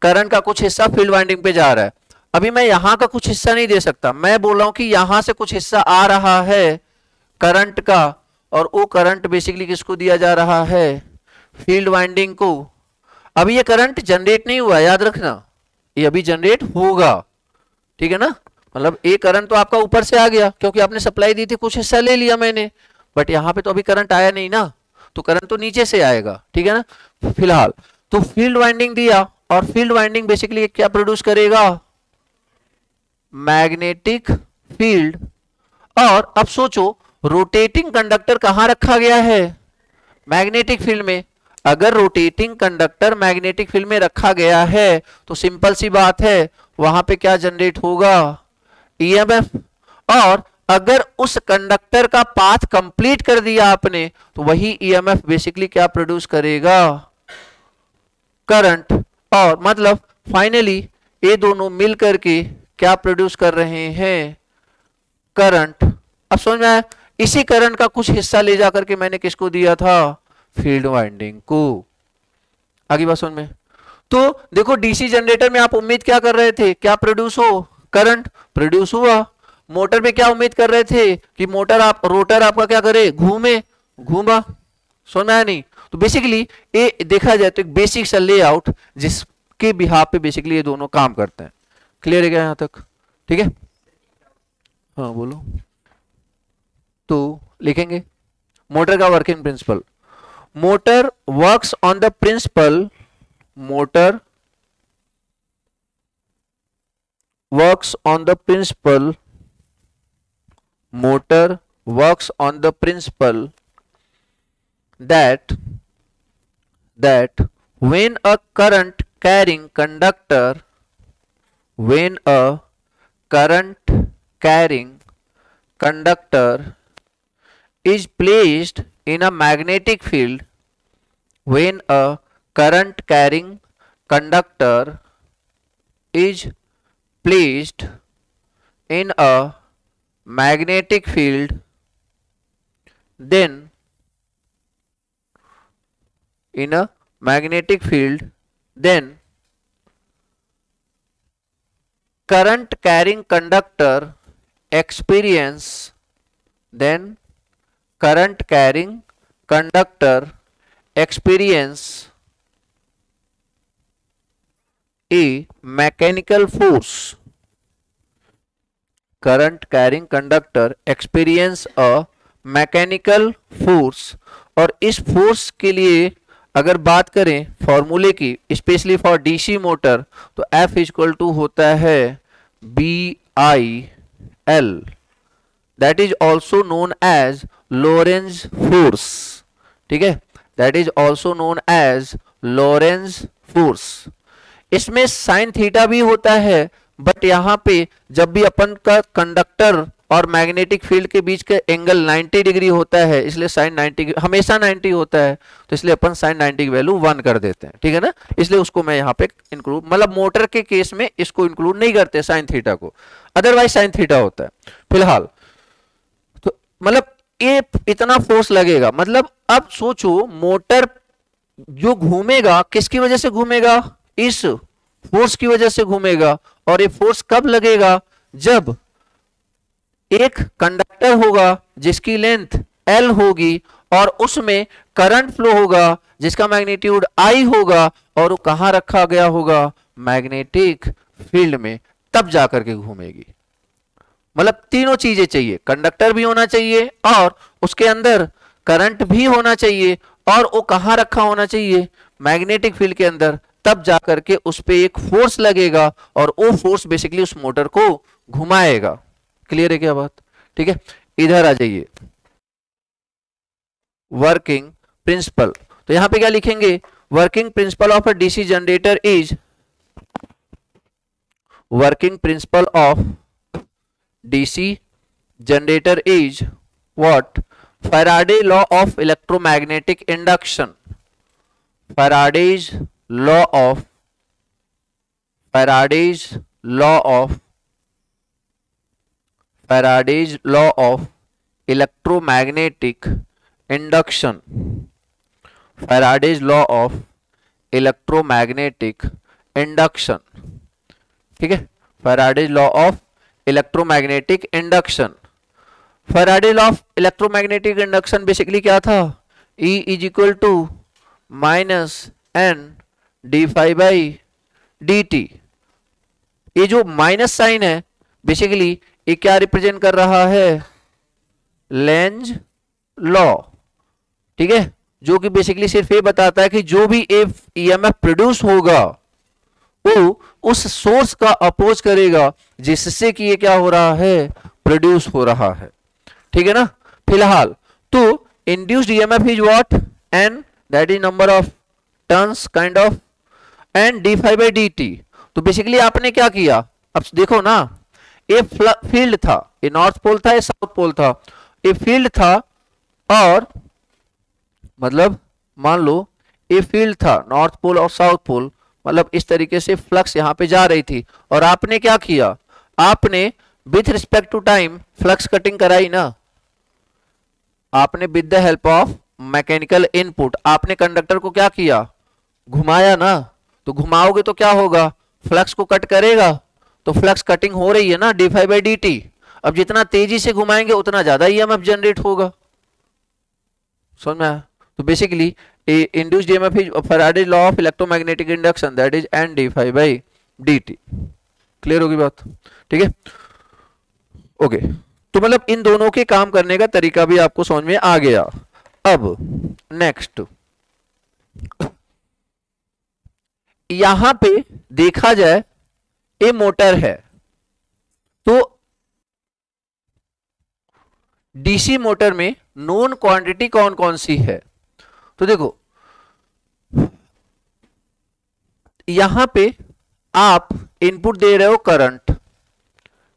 करंट का कुछ हिस्सा फील्ड वाइंडिंग पे जा रहा है। अभी मैं यहां का कुछ हिस्सा नहीं दे सकता, मैं बोल रहा हूं कि यहां से कुछ हिस्सा आ रहा है करंट का, और वो करंट बेसिकली किसको दिया जा रहा है, फील्ड वाइंडिंग को। अभी ये करंट जनरेट नहीं हुआ, याद रखना, ये अभी जनरेट होगा, ठीक है ना। मतलब ये करंट तो आपका ऊपर से आ गया क्योंकि आपने सप्लाई दी थी, कुछ हिस्सा ले लिया मैंने, बट यहाँ पे तो अभी करंट आया नहीं ना, तो करंट तो नीचे से आएगा, ठीक है ना फिलहाल। तो फील्ड वाइंडिंग दिया, और फील्ड वाइंडिंग बेसिकली क्या प्रोड्यूस करेगा, मैग्नेटिक फील्ड। और अब सोचो रोटेटिंग कंडक्टर कहां रखा गया है, मैग्नेटिक फील्ड में। अगर रोटेटिंग कंडक्टर मैग्नेटिक फील्ड में रखा गया है तो सिंपल सी बात है वहां पे क्या जनरेट होगा, ईएमएफ। और अगर उस कंडक्टर का पाथ कंप्लीट कर दिया आपने तो वही ईएमएफ बेसिकली क्या प्रोड्यूस करेगा, करंट। और मतलब फाइनली ये दोनों मिलकर के क्या प्रोड्यूस कर रहे हैं, करंट। अब समझ में आया, इसी करंट का कुछ हिस्सा ले जाकर के मैंने किसको दिया था, फील्ड वाइंडिंग को। आगे बात समझ में। तो देखो डीसी जनरेटर में आप उम्मीद क्या कर रहे थे, क्या प्रोड्यूस हो, करंट प्रोड्यूस हुआ। मोटर में क्या उम्मीद कर रहे थे कि रोटर आपका क्या करे, घूमा। समझ में आया नहीं। तो बेसिकली ये देखा जाए तो एक बेसिक सा लेआउट जिसके बिहाफ पे बेसिकली ये दोनों काम करते हैं। क्लियर है क्या यहां तक, ठीक है। हाँ बोलो। तो लिखेंगे मोटर का working principle, motor works on the principle, motor works on the principle, motor works on the principle that when a current carrying conductor, when a current carrying conductor is placed in a magnetic field, when a current carrying conductor is placed in a magnetic field, then in a magnetic field, then current carrying conductor experience, then current carrying conductor experience a mechanical force, current carrying conductor experience a mechanical force। और इस फोर्स के लिए अगर बात करें फॉर्मूले की, स्पेशली फॉर डीसी मोटर, तो F इक्वल टू होता है BIL, that is also known as Lorentz force, ठीक है, that is also known as Lorentz force. इसमें साइन थीटा भी होता है, बट यहां पे जब भी अपन का कंडक्टर और मैग्नेटिक फील्ड के बीच का एंगल 90 डिग्री होता है, इसलिए साइन 90 हमेशा 90 होता है, तो इसलिए अपन साइन 90 की वैल्यू 1 कर देते हैं, ठीक है ना। इसलिए उसको मैं यहाँ पे इंक्लूड, मतलब मोटर के केस में इसको इंक्लूड नहीं करते साइन थीटा को, अदरवाइज साइन थीटा होता है फिलहाल। तो मतलब ये इतना फोर्स लगेगा, मतलब अब सोचो मोटर जो घूमेगा किसकी वजह से घूमेगा, इस फोर्स की वजह से घूमेगा। और ये फोर्स कब लगेगा, जब एक कंडक्टर होगा जिसकी लेंथ L होगी और उसमें करंट फ्लो होगा जिसका मैग्नीट्यूड I होगा, और वो कहां रखा गया होगा, मैग्नेटिक फील्ड में, तब जाकर के घूमेगी। मतलब तीनों चीजें चाहिए, कंडक्टर भी होना चाहिए और उसके अंदर करंट भी होना चाहिए, और वो कहां रखा होना चाहिए, मैग्नेटिक फील्ड के अंदर, तब जाकर के उस पे एक फोर्स लगेगा और वो फोर्स बेसिकली उस मोटर को घुमाएगा। क्लियर है क्या बात, ठीक है। इधर आ जाइए, वर्किंग प्रिंसिपल। तो यहां पे क्या लिखेंगे, working principle of a DC generator is, working principle of DC generator is what, Faraday law of electromagnetic induction, Faraday's law of electromagnetic induction, Faraday's law of electromagnetic induction, ठीक है, Faraday's law of electromagnetic induction। Faraday law of electromagnetic induction basically क्या था, E is equal to minus n d phi by d t. ये जो माइनस साइन है बेसिकली ये क्या रिप्रेजेंट कर रहा है, लेंज लॉ, ठीक है, जो कि बेसिकली सिर्फ ये बताता है कि जो भी ईएमएफ प्रोड्यूस होगा वो उस सोर्स का अपोज करेगा जिससे कि ये क्या हो रहा है, प्रोड्यूस हो रहा है, ठीक है ना। फिलहाल तो induced EMF is what, n, that is number of turns kind of, and d phi by d t. तो बेसिकली आपने क्या किया, अब देखो ना, ये फील्ड था, ये नॉर्थ पोल था, ये साउथ पोल था, ये फील्ड था, और मतलब मान लो ये फील्ड था नॉर्थ पोल और साउथ पोल, मतलब इस तरीके से फ्लक्स यहां पे जा रही थी, और आपने क्या किया, आपने with respect to time flux cutting कराई ना, आपने with the help of mechanical input आपने कंडक्टर को क्या किया, घुमाया ना, तो घुमाओगे तो क्या होगा, फ्लक्स को कट करेगा, तो फ्लक्स कटिंग हो रही है ना d phi by d t. अब जितना तेजी से घुमाएंगे उतना ज्यादा ईएमएफ जनरेट होगा, समझ में आया। तो basically induced EMF is Faraday's law of electromagnetic induction, that is n d phi by d t. Clear होगी बात, ठीक है, ओके। तो मतलब इन दोनों के काम करने का तरीका भी आपको समझ में आ गया। अब नेक्स्ट यहां पे देखा जाए ये मोटर है, तो डीसी मोटर में नोन क्वांटिटी कौन कौन सी है, तो देखो यहां पे आप इनपुट दे रहे हो करंट,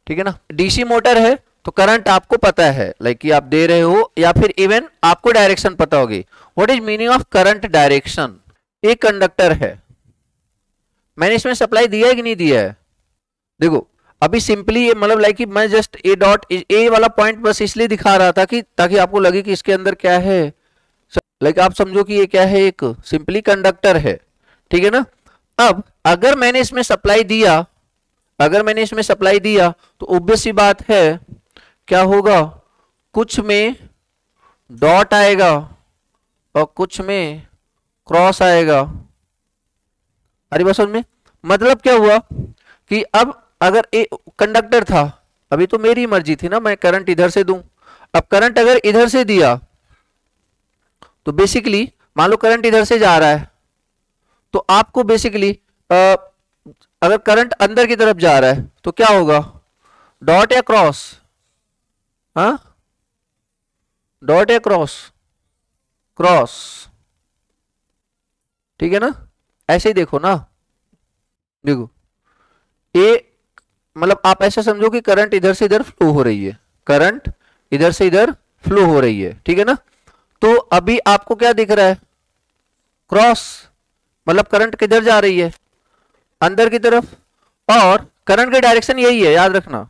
ठीक है ना, डीसी मोटर है तो करंट आपको पता है, लाइक कि आप दे रहे हो, या फिर इवन आपको डायरेक्शन पता होगी। What is meaning of current direction, एक कंडक्टर है, मैंने इसमें सप्लाई दिया है कि नहीं दिया है, देखो अभी सिंपली ये मतलब लाइक कि मैं जस्ट ए डॉट ए वाला पॉइंट बस इसलिए दिखा रहा था कि ताकि आपको लगे कि इसके अंदर क्या है, लाइक आप समझो कि ये क्या है, एक सिंपली कंडक्टर है, ठीक है ना। अब अगर मैंने इसमें सप्लाई दिया, अगर मैंने इसमें सप्लाई दिया तो ऑब्वियस सी बात है क्या होगा, कुछ में डॉट आएगा और कुछ में क्रॉस आएगा। अरे बस में मतलब क्या हुआ कि अब अगर एक कंडक्टर था, अभी तो मेरी मर्जी थी ना मैं करंट इधर से दूं, अब करंट अगर इधर से दिया तो बेसिकली मान लो करंट इधर से जा रहा है, तो आपको बेसिकली अगर करंट अंदर की तरफ जा रहा है तो क्या होगा, डॉट या क्रॉस, हाँ डॉट या क्रॉस, क्रॉस, ठीक है ना। ऐसे ही देखो ना, देखो ये मतलब आप ऐसा समझो कि करंट इधर से इधर फ्लो हो रही है, करंट इधर से इधर फ्लो हो रही है, ठीक है ना। तो अभी आपको क्या दिख रहा है, क्रॉस, मतलब करंट किधर जा रही है, अंदर की तरफ, और करंट की डायरेक्शन यही है, याद रखना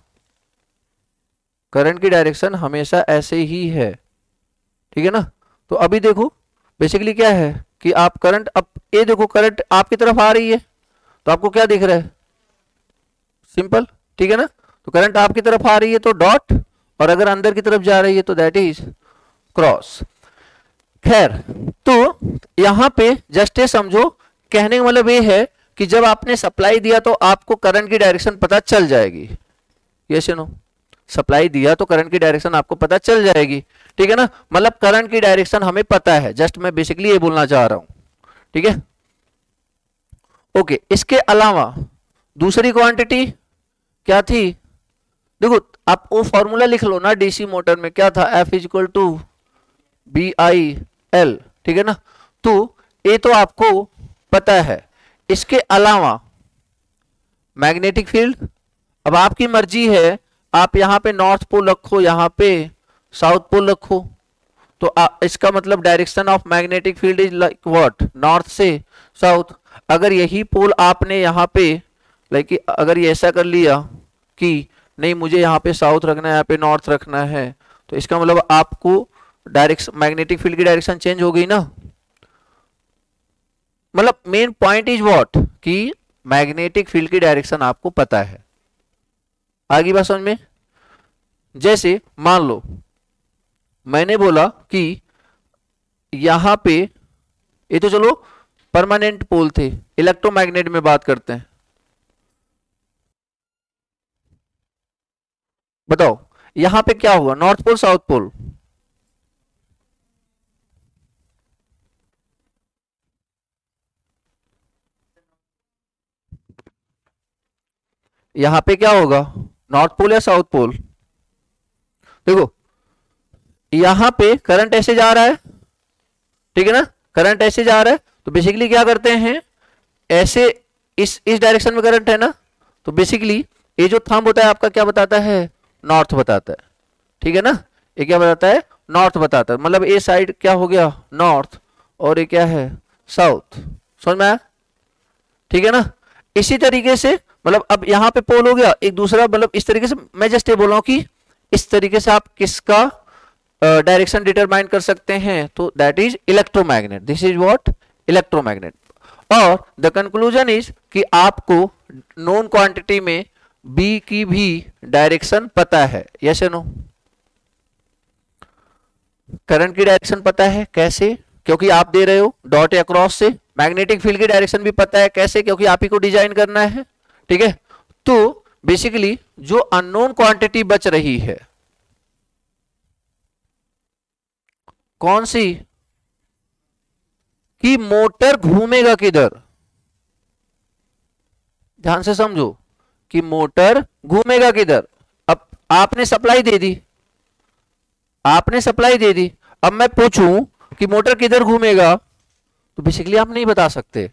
करंट की डायरेक्शन हमेशा ऐसे ही है, ठीक है ना। तो अभी देखो बेसिकली क्या है कि आप करंट, अब ये देखो करंट आपकी तरफ आ रही है तो आपको क्या दिख रहा है, सिंपल, ठीक है ना। तो करंट आपकी तरफ आ रही है तो डॉट, और अगर अंदर की तरफ जा रही है तो दैट इज क्रॉस। खैर तो यहां पे जस्ट ये समझो, कहने का मतलब ये है कि जब आपने सप्लाई दिया तो आपको करंट की डायरेक्शन पता चल जाएगी, यस या नो, सप्लाई दिया तो करंट की डायरेक्शन आपको पता चल जाएगी, ठीक है ना। मतलब करंट की डायरेक्शन हमें पता है, जस्ट मैं बेसिकली ये बोलना चाह रहा हूं, ठीक है, ओके। इसके अलावा दूसरी क्वांटिटी क्या थी, देखो आप वो फॉर्मूला लिख लो ना, डीसी मोटर में क्या था, F is equal to B I L, ठीक है ना। तो ये तो आपको पता है। इसके अलावा मैग्नेटिक फील्ड, अब आपकी मर्जी है, आप यहां पे नॉर्थ पोल रखो, यहां पे साउथ पोल रखो, तो इसका मतलब direction of magnetic field is like what, north से साउथ। अगर यही पोल आपने यहाँ पे लाइक अगर ये ऐसा कर लिया कि नहीं मुझे यहाँ पे साउथ रखना है, यहाँ पे नॉर्थ रखना है, तो इसका मतलब आपको डायरेक्शन मैग्नेटिक फील्ड की डायरेक्शन चेंज हो गई ना। मतलब मेन पॉइंट इज व्हाट कि मैग्नेटिक फील्ड की डायरेक्शन आपको पता है। आगे बात समझ में, जैसे मान लो मैंने बोला कि यहां पे ये तो चलो परमानेंट पोल थे, इलेक्ट्रोमैग्नेट में बात करते हैं। बताओ यहां पे क्या हुआ, नॉर्थ पोल साउथ पोल? यहां पे क्या होगा, नॉर्थ पोल या साउथ पोल? देखो यहां पे करंट ऐसे जा रहा है, ठीक है ना, करंट ऐसे जा रहा है, तो बेसिकली क्या करते हैं, ऐसे इस डायरेक्शन में करंट है ना, तो बेसिकली ये जो थंब होता है आपका क्या बताता है, नॉर्थ बताता है, ठीक है ना, ये क्या बताता है, नॉर्थ बताता है, मतलब ये साइड क्या हो गया, नॉर्थ, और ये क्या है, साउथ। समझ में आया? ठीक है ना। इसी तरीके से मतलब अब यहां पे पोल हो गया एक दूसरा, मतलब इस तरीके से मैं जस्ट ये बोल रहा हूं कि इस तरीके से आप किसका डायरेक्शन डिटरमाइन कर सकते हैं, तो that is electromagnet, this is what, electromagnet. और द कंक्लूजन इज कि आपको नोन क्वांटिटी में बी की भी डायरेक्शन पता है, यस या नो? करंट की डायरेक्शन पता है, कैसे? क्योंकि आप दे रहे हो डॉट या क्रॉस से। मैग्नेटिक फील्ड की डायरेक्शन भी पता है, कैसे? क्योंकि आप ही को डिजाइन करना है, ठीक है। तो बेसिकली जो अननोन क्वांटिटी बच रही है, कौन सी, कि मोटर घूमेगा किधर, ध्यान से समझो, कि मोटर घूमेगा किधर। अब आपने सप्लाई दे दी, आपने सप्लाई दे दी, अब मैं पूछूं कि मोटर किधर घूमेगा, तो बेसिकली आप नहीं बता सकते,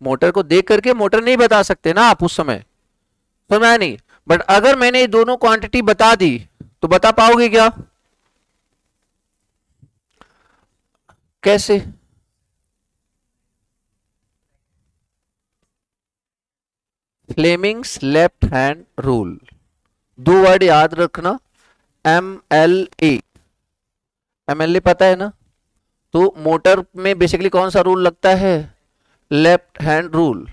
मोटर को देख करके मोटर नहीं बता सकते ना आप उस समय, समझा नहीं। बट अगर मैंने ये दोनों क्वांटिटी बता दी तो बता पाओगे क्या, कैसे? फ्लेमिंग्स लेफ्ट हैंड रूल, दो वर्ड याद रखना, MLA, MLA पता है ना। तो मोटर में बेसिकली कौन सा रूल लगता है, लेफ्ट हैंड रूल,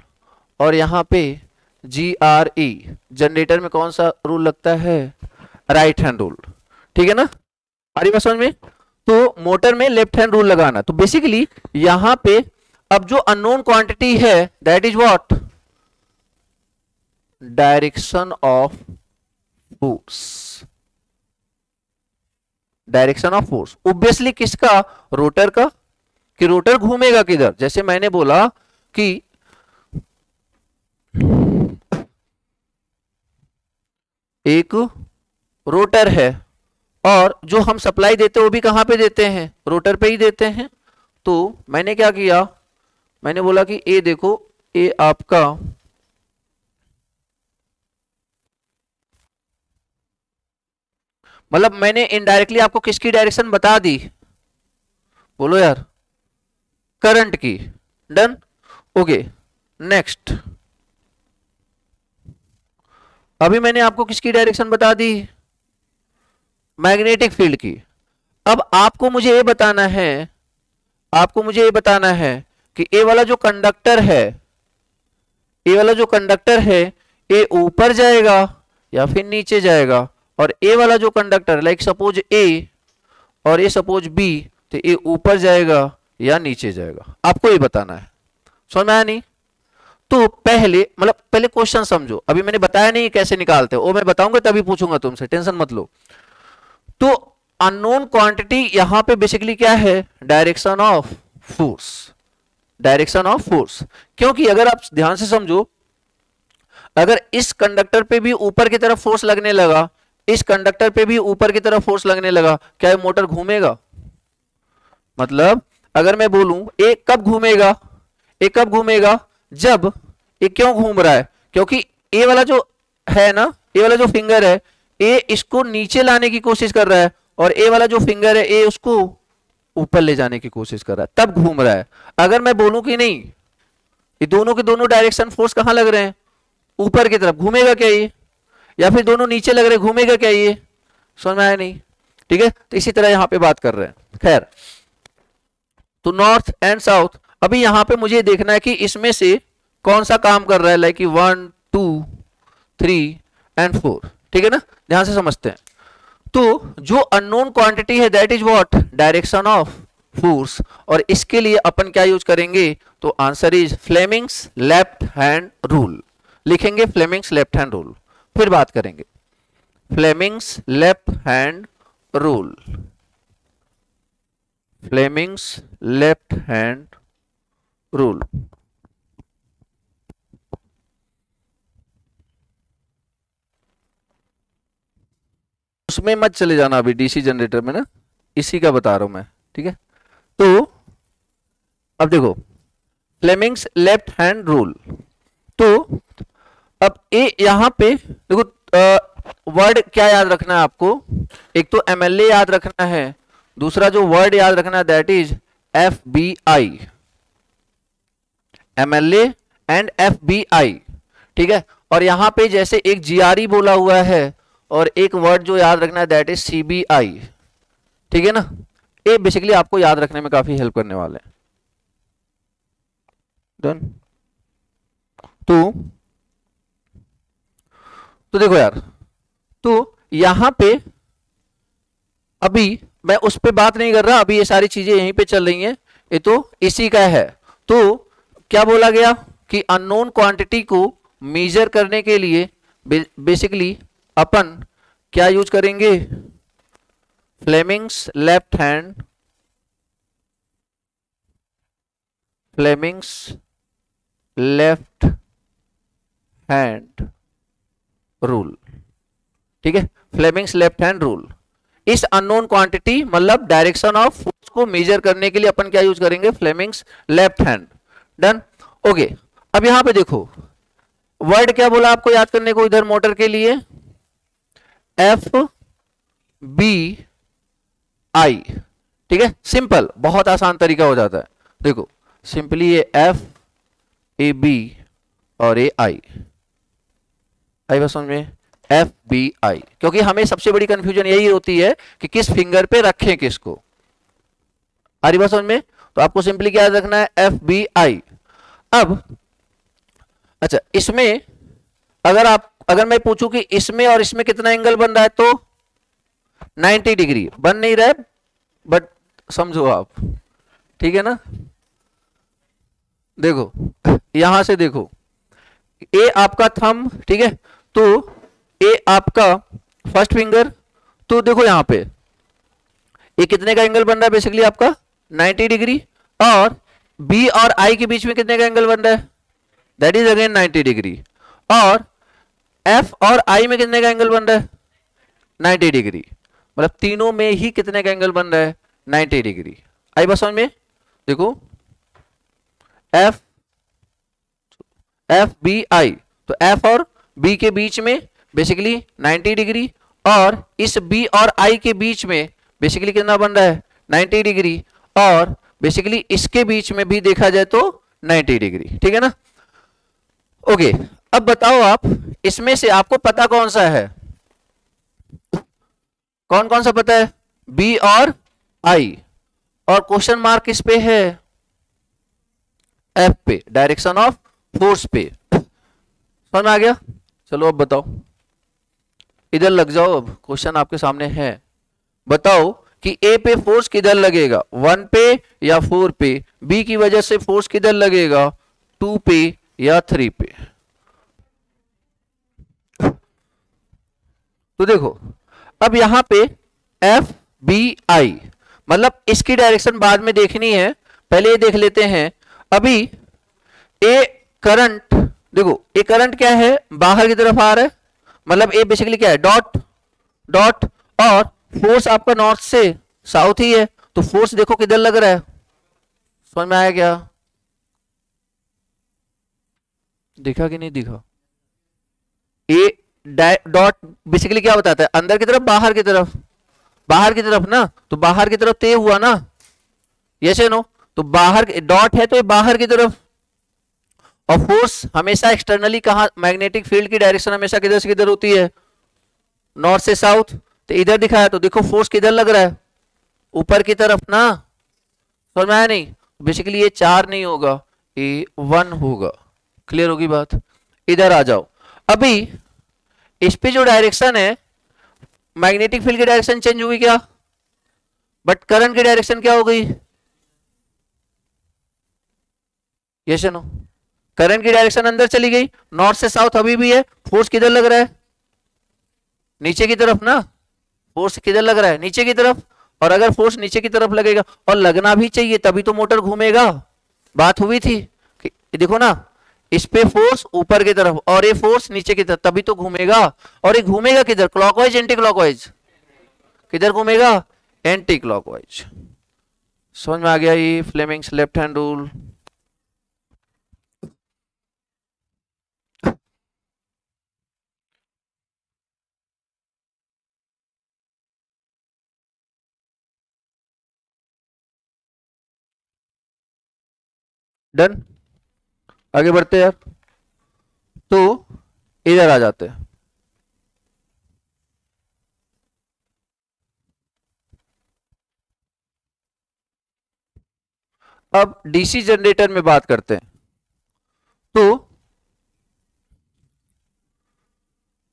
और यहां पे GRE जनरेटर में कौन सा रूल लगता है, राइट हैंड रूल, ठीक है ना। आ रही बात समझ में? तो मोटर में लेफ्ट हैंड रूल लगाना। तो बेसिकली यहां पे अब जो अननोन क्वांटिटी है that is what, direction of force, direction of force obviously किसका, रोटर का, कि रोटर घूमेगा किधर। जैसे मैंने बोला कि एक रोटर है और जो हम सप्लाई देते हैं वो भी कहां पे देते हैं, रोटर पे ही देते हैं। तो मैंने क्या किया, मैंने बोला कि ये देखो, ये आपका मतलब मैंने इनडायरेक्टली आपको किसकी डायरेक्शन बता दी, बोलो यार, करंट की। Done, okay. नेक्स्ट, अभी मैंने आपको किसकी डायरेक्शन बता दी, मैग्नेटिक फील्ड की। अब आपको मुझे ये बताना है, आपको मुझे ये बताना है कि ये वाला जो कंडक्टर है, ये वाला जो कंडक्टर है, ये ऊपर जाएगा या फिर नीचे जाएगा, और ए वाला जो कंडक्टर लाइक सपोज ए और ये सपोज बी, तो ये ऊपर जाएगा या नीचे जाएगा, आपको ये बताना है। समझ में आया नहीं? तो पहले मतलब पहले क्वेश्चन समझो, अभी मैंने बताया नहीं कैसे निकालते हो, वो मैं बताऊंगा तभी पूछूंगा तुमसे, टेंशन मत लो। तो अननोन क्वांटिटी यहां पे बेसिकली क्या है, direction of force, direction of force. क्योंकि अगर आप ध्यान से समझो, अगर इस कंडक्टर पे भी ऊपर की तरफ फोर्स लगने लगा, इस कंडक्टर पे भी ऊपर की तरफ फोर्स लगने लगा, क्या ये मोटर घूमेगा? मतलब अगर मैं बोलूं ये कब घूमेगा, ये कब घूमेगा, जब ये क्यों घूम रहा है, क्योंकि ये वाला जो है ना, ये वाला जो फिंगर है, ये इसको नीचे लाने की कोशिश कर रहा है, और ये वाला जो फिंगर है ये उसको ऊपर ले जाने की कोशिश कर रहा है, तब घूम रहा है। अगर मैं बोलूं कि नहीं, ये दोनों के दोनों डायरेक्शन फोर्स कहां लग रहे हैं, ऊपर की तरफ, घूमेगा क्या ये, या फिर दोनों नीचे लग रहे, घूमेगा क्या ये? समझ में आया नहीं? ठीक है, तो इसी तरह यहां पे बात कर रहे हैं। खैर, तो नॉर्थ एंड साउथ, अभी यहां पे मुझे देखना है कि इसमें से कौन सा काम कर रहा है, लाइक 1 2 3 एंड 4, ठीक है ना, ध्यान से समझते हैं। तो जो अननोन क्वांटिटी है that is what, direction of force, और इसके लिए अपन क्या यूज करेंगे, तो answer is Fleming's left hand rule. लिखेंगे फ्लेमिंग्स लेफ्ट हैंड रूल, फिर बात करेंगे Fleming's left hand rule. Fleming's left hand rule. उसमें मत चले जाना अभी डीसी जनरेटर में ना, इसी का बता रहा हूं मैं, ठीक है। तो अब देखो फ्लेमिंग्स लेफ्ट हैंड रूल, तो अब ए यहां पे देखो वर्ड क्या याद रखना है आपको, एक तो एमएलए याद रखना है, दूसरा जो वर्ड याद रखना है that is FBI, MLA and FBI, ठीक है। और यहां पे जैसे एक जीआरई बोला हुआ है, और एक वर्ड जो याद रखना है दैट इज सीबीआई, ठीक है ना। ये बेसिकली आपको याद रखने में काफी हेल्प करने वाले हैं। डन। तो देखो यार, तो यहां पे अभी मैं उस पे बात नहीं कर रहा, अभी ये सारी चीजें यहीं पे चल रही हैं, ये तो इसी का है। तो क्या बोला गया कि अननोन क्वांटिटी को मेजर करने के लिए बेसिकली अपन क्या यूज करेंगे, Fleming's left hand, Fleming's left hand rule, ठीक है। फ्लेमिंग्स लेफ्ट हैंड रूल, इस अननोन क्वांटिटी मतलब डायरेक्शन ऑफ फोर्स को मेजर करने के लिए अपन क्या यूज करेंगे, Fleming's left hand. Done, okay. अब यहां पे देखो वर्ड क्या बोला आपको याद करने को, इधर मोटर के लिए एफ बी आई, ठीक है। सिंपल, बहुत आसान तरीका हो जाता है। देखो सिंपली ये एफ ए बी और ए आई, आई बस समझ में, एफ बी आई, क्योंकि हमें सबसे बड़ी कंफ्यूजन यही होती है कि किस फिंगर पे रखें किसको, आ रही बात समझ में। तो आपको सिंपली क्या याद रखना है, एफ बी आई। अब अच्छा, इसमें अगर मैं पूछूं कि इसमें और इसमें कितना एंगल बन रहा है, तो 90 डिग्री बन नहीं रहा है, बट समझो आप, ठीक है ना। देखो यहां से देखो, ए आपका थंब, ठीक है, तो ए आपका फर्स्ट फिंगर, तो देखो यहां पे ये कितने का एंगल बन रहा है, बेसिकली आपका 90 डिग्री, और बी और आई के बीच में कितने का एंगल बन रहा है, दैट इज अगेन 90 डिग्री, और एफ और आई में कितने का एंगल बन रहा है, 90 डिग्री, मतलब तीनों में ही कितने का एंगल बन रहा है, 90 डिग्री। आई बस समझ में। देखो एफ बी आई, तो एफ और बी के बीच में बेसिकली 90 डिग्री, और इस बी और आई के बीच में बेसिकली कितना बन रहा है, 90 डिग्री, और बेसिकली इसके बीच में भी देखा जाए तो 90 डिग्री, ठीक है ना। ओके, अब बताओ आप इसमें से आपको पता कौन सा है, कौन कौन सा पता है, बी और आई, और क्वेश्चन मार्क किस पे है, एफ पे, डायरेक्शन ऑफ फोर्स पे। समझ में आ गया। चलो अब बताओ, इधर लग जाओ, अब क्वेश्चन आपके सामने है, बताओ कि ए पे फोर्स किधर लगेगा, 1 पे या 4 पे, बी की वजह से फोर्स किधर लगेगा, 2 पे या 3 पे। तो देखो अब यहां पे एफ बी आई, मतलब इसकी डायरेक्शन बाद में देखनी है, पहले ये देख लेते हैं। अभी ए करंट, देखो ए करंट क्या है, बाहर की तरफ आ रहा है, मतलब ए बेसिकली क्या है, डॉट डॉट, और फोर्स आपका नॉर्थ से साउथ ही है, तो फोर्स देखो किधर लग रहा है, समझ में आया क्या, दिखा कि नहीं दिखा। ए डॉट बेसिकली क्या बताता है, अंदर की तरफ बाहर की तरफ, बाहर की तरफ ना, तो बाहर की तरफ ते हुआ ना, यस या नो, तो बाहर डॉट है तो ये बाहर की तरफ, और फोर्स हमेशा एक्सटर्नली कहा, मैग्नेटिक फील्ड की डायरेक्शन हमेशा किधर से किधर होती है, नॉर्थ से साउथ, तो इधर दिखाया, तो देखो फोर्स किधर लग रहा है, ऊपर की तरफ ना, समझ में आया नहीं। बेसिकली ये 4 नहीं होगा, ये 1 होगा, क्लियर होगी बात। इधर आ जाओ, अभी इस पे जो डायरेक्शन है, मैग्नेटिक फील्ड की डायरेक्शन चेंज हुई क्या, बट करंट की डायरेक्शन क्या हो गई, यस या नो? करंट की डायरेक्शन अंदर चली गई, नॉर्थ से साउथ अभी भी है, फोर्स किधर लग रहा है? नीचे की तरफ ना, फोर्स किधर लग रहा है? नीचे की तरफ। और अगर फोर्स नीचे की तरफ लगेगा, और लगना भी चाहिए तभी तो मोटर घूमेगा, बात हुई थी कि देखो ना, इस पे फोर्स ऊपर की तरफ और ये फोर्स नीचे की तरफ, तभी तो घूमेगा। और ये घूमेगा किधर? Clockwise anti clockwise? किधर घूमेगा? Anti clockwise. समझ में आ गया ये Fleming's left hand rule? Done, आगे बढ़ते हैं यार। तो इधर आ जाते हैं। अब डीसी जनरेटर में बात करते हैं। तो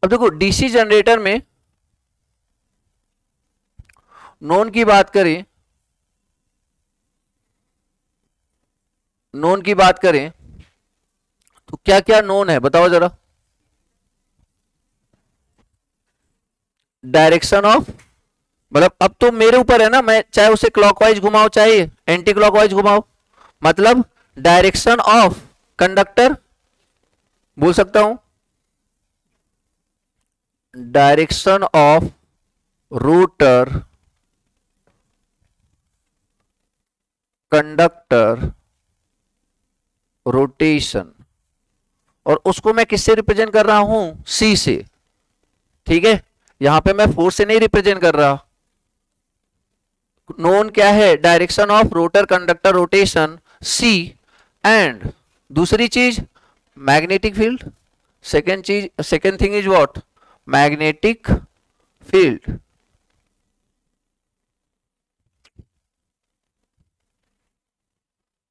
अब देखो, डीसी जनरेटर में नोन की बात करें, नोन की बात करें तो क्या क्या नोन है बताओ जरा? डायरेक्शन ऑफ, मतलब अब तो मेरे ऊपर है ना, मैं चाहे उसे क्लॉकवाइज घुमाओ चाहे एंटी क्लॉकवाइज घुमाओ, मतलब डायरेक्शन ऑफ कंडक्टर बोल सकता हूं, direction of rotor conductor rotation, और उसको मैं किससे रिप्रेजेंट कर रहा हूं? सी से। ठीक है, यहां पे मैं फोर्स से नहीं रिप्रेजेंट कर रहा। नोन क्या है? Direction of rotor conductor rotation C, and दूसरी चीज मैग्नेटिक फील्ड। सेकेंड चीज, second thing is what? Magnetic field.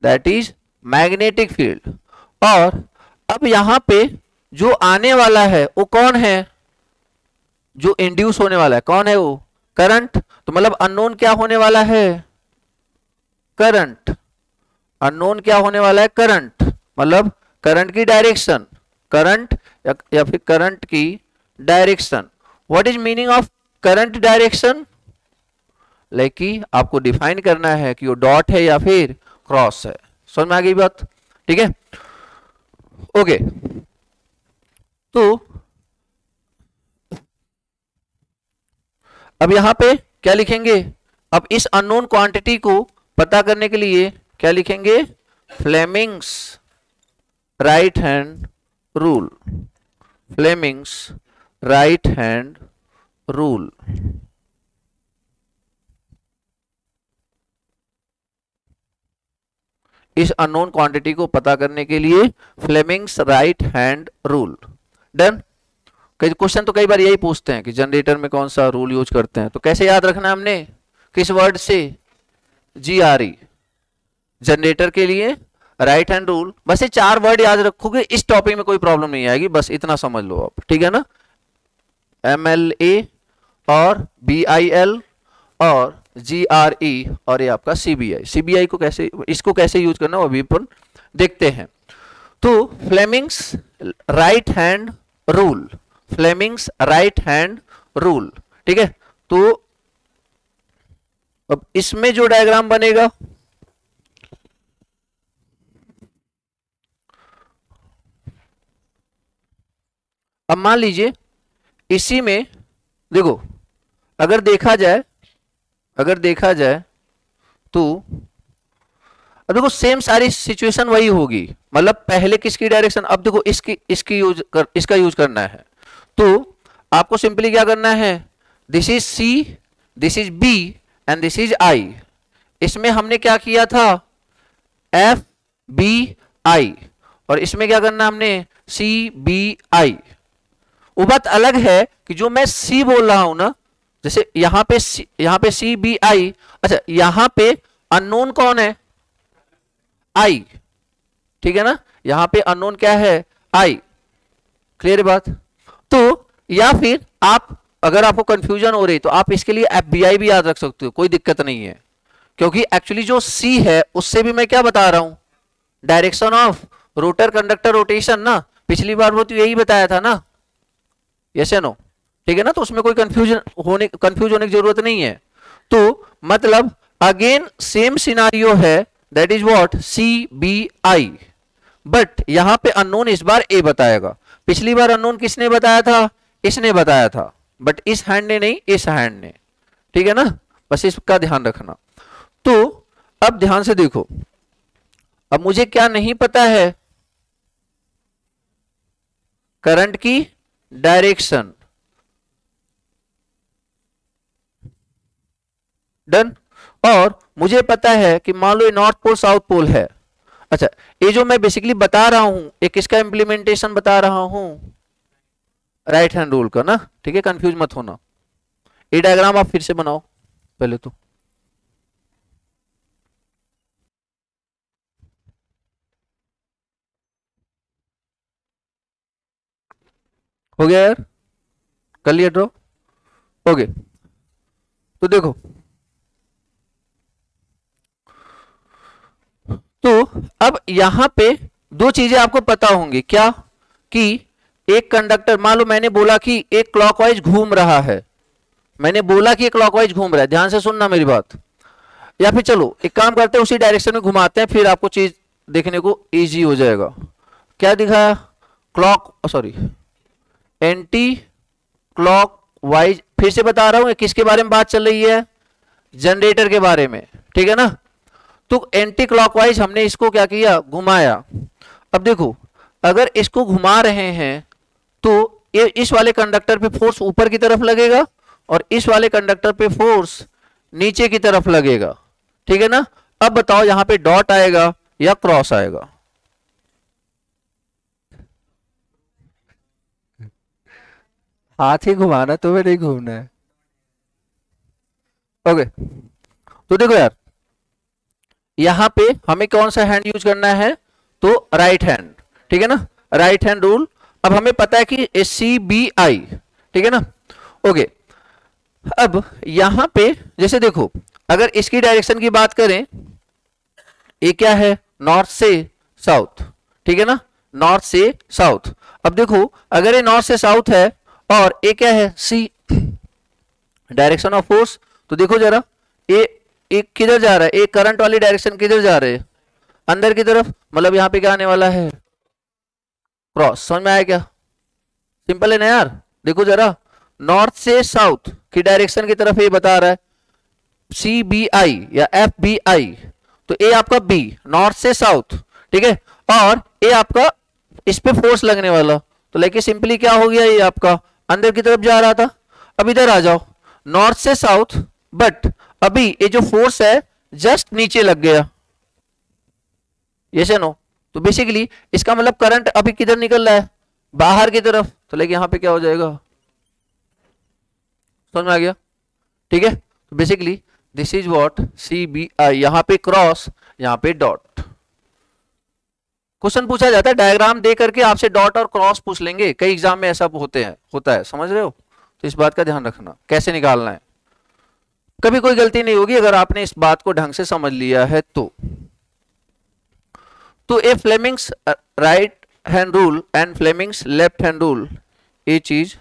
That is magnetic field. और अब यहां पे जो आने वाला है वो कौन है? जो इंड्यूस होने वाला है कौन है? वो करंट। तो मतलब अननोन क्या होने वाला है? करंट। अननोन क्या होने वाला है? करंट। मतलब करंट की डायरेक्शन, करंट या फिर करंट की direction. What is meaning of current direction? Like कि आपको डिफाइन करना है कि वो डॉट है या फिर क्रॉस है। समझ में आ गई बात? ठीक है, ओके। तो अब यहां पे क्या लिखेंगे? अब इस अननोन क्वांटिटी को पता करने के लिए क्या लिखेंगे? Fleming's right hand rule. Fleming's right hand rule. इस अननोन क्वांटिटी को पता करने के लिए Fleming's right hand rule. Done. कई क्वेश्चन तो कई बार यही पूछते हैं कि जनरेटर में कौन सा रूल यूज करते हैं, तो कैसे याद रखना हमने? किस वर्ड से? GRE। जनरेटर के लिए राइट हैंड रूल। बस ये 4 वर्ड याद रखोगे, इस टॉपिक में कोई प्रॉब्लम नहीं आएगी, बस इतना समझ लो आप। ठीक है ना? MLA और BIL और GRE और ये आपका CBI। CBI को कैसे, इसको कैसे यूज करना वो अभी अपन देखते हैं। तो Fleming's right hand rule, Fleming's right hand rule. ठीक है, तो अब इसमें जो डायग्राम बनेगा, अब मान लीजिए इसी में देखो, अगर देखा जाए, अगर देखा जाए तो अब देखो सेम सारी सिचुएशन वही होगी। मतलब पहले किसकी डायरेक्शन, अब देखो इसका यूज करना है। तो आपको सिंपली क्या करना है? This is C, this is B and this is I। इसमें हमने क्या किया था? FBI। और इसमें क्या करना हमने? CBI। वो बात अलग है कि जो मैं C बोल रहा हूं ना, जैसे यहां पे CBI, अच्छा यहां पे अननोन कौन है? I। ठीक है ना? यहां पे अननोन क्या है? I। क्लियर बात? तो या फिर आप, अगर आपको कंफ्यूजन हो रही तो आप इसके लिए FBI भी याद रख सकते हो, कोई दिक्कत नहीं है। क्योंकि एक्चुअली जो C है उससे भी मैं क्या बता रहा हूं? Direction of rotor conductor rotation ना, पिछली बार वो तो यही बताया था ना, यस या नो, ठीक है ना, तो उसमें कोई कंफ्यूज होने की जरूरत नहीं है। तो मतलब अगेन सेम सिनारियो है, that is what C B I, but यहां पे अननोन इस बार ए बताएगा। पिछली बार अननोन किसने बताया था, इसने बताया था, बट इस हैंड ने नहीं, इस हैंड ने, ठीक है ना, बस इसका ध्यान रखना। तो अब ध्यान से देखो, अब मुझे क्या नहीं पता है, करंट की डायरेक्शन, डन, और मुझे पता है कि मान लो ये नॉर्थ पोल साउथ पोल है। अच्छा, ये जो मैं बेसिकली बता रहा हूं, एक किसका इंप्लीमेंटेशन बता रहा हूं, राइट हैंड रूल का ना, ठीक है, कंफ्यूज मत होना। ये डायग्राम आप फिर से बनाओ पहले तो, हो गया यार, कर लिया ड्रॉ, ओके। तो देखो, तो अब यहां पे दो चीजें आपको पता होंगी, क्या कि एक कंडक्टर, मान लो मैंने बोला कि एक क्लॉकवाइज घूम रहा है, मैंने बोला कि एक क्लॉकवाइज घूम रहा है, ध्यान से सुनना मेरी बात, या फिर चलो एक काम करते हैं उसी डायरेक्शन में घुमाते हैं, फिर आपको चीज देखने को इजी हो जाएगा। क्या दिखाया, clock sorry anti clock wise, फिर से बता रहा हूं किसके बारे में बात चल रही है, जनरेटर के बारे में, ठीक है ना। तो एंटी क्लॉकवाइज हमने इसको क्या किया, घुमाया। अब देखो, अगर इसको घुमा रहे हैं तो ये इस वाले कंडक्टर पे फोर्स ऊपर की तरफ लगेगा और इस वाले कंडक्टर पे फोर्स नीचे की तरफ लगेगा, ठीक है ना। अब बताओ यहां पे डॉट आएगा या क्रॉस आएगा, हाथ ही घुमाना, तुम्हें नहीं घूमना है, ओके। तो देखो यार, यहां पे हमें कौन सा हैंड यूज करना है, तो राइट हैंड, ठीक है ना, राइट हैंड रूल। अब हमें पता है कि सी बी आई, ठीक है ना, ओके। अब यहां पे जैसे देखो, अगर इसकी डायरेक्शन की बात करें, ये क्या है, नॉर्थ से साउथ, ठीक है ना, नॉर्थ से साउथ। अब देखो, अगर ये नॉर्थ से साउथ है और ये क्या है, सी, डायरेक्शन ऑफ फोर्स, तो देखो जरा, ये एक किधर जा रहा है, एक करंट वाली डायरेक्शन किधर जा रहे हैं, अंदर की तरफ, मतलब यहां पे क्या आने वाला है, क्रॉस। समझ में आया क्या, सिंपल है ना यार। देखो जरा, नॉर्थ से साउथ की डायरेक्शन की तरफ ये बता रहा है सी बी आई या एफ बी आई, तो ए आपका बी, नॉर्थ से साउथ, ठीक है, और ए आपका इस पे फोर्स लगने वाला, तो लेके सिंपली क्या हो गया, ये आपका अंदर की तरफ जा रहा था। अब इधर आ जाओ, नॉर्थ से साउथ, बट अभी ये जो फोर्स है जस्ट नीचे लग गया, यस या नो, तो बेसिकली इसका मतलब करंट अभी किधर निकल रहा है, बाहर की तरफ, तो लेकिन यहां पे क्या हो जाएगा, समझ में आ गया, ठीक है। तो basically this is what C B I, यहां पे क्रॉस, यहां पे डॉट। क्वेश्चन पूछा जाता है डायग्राम दे करके आपसे डॉट और क्रॉस पूछ लेंगे, कई एग्जाम में ऐसा होता है, समझ रहे हो, तो इस बात का ध्यान रखना कैसे निकालना है। कभी कोई गलती नहीं होगी अगर आपने इस बात को ढंग से समझ लिया है तो ए Fleming's right hand rule and Fleming's left hand rule, ये चीज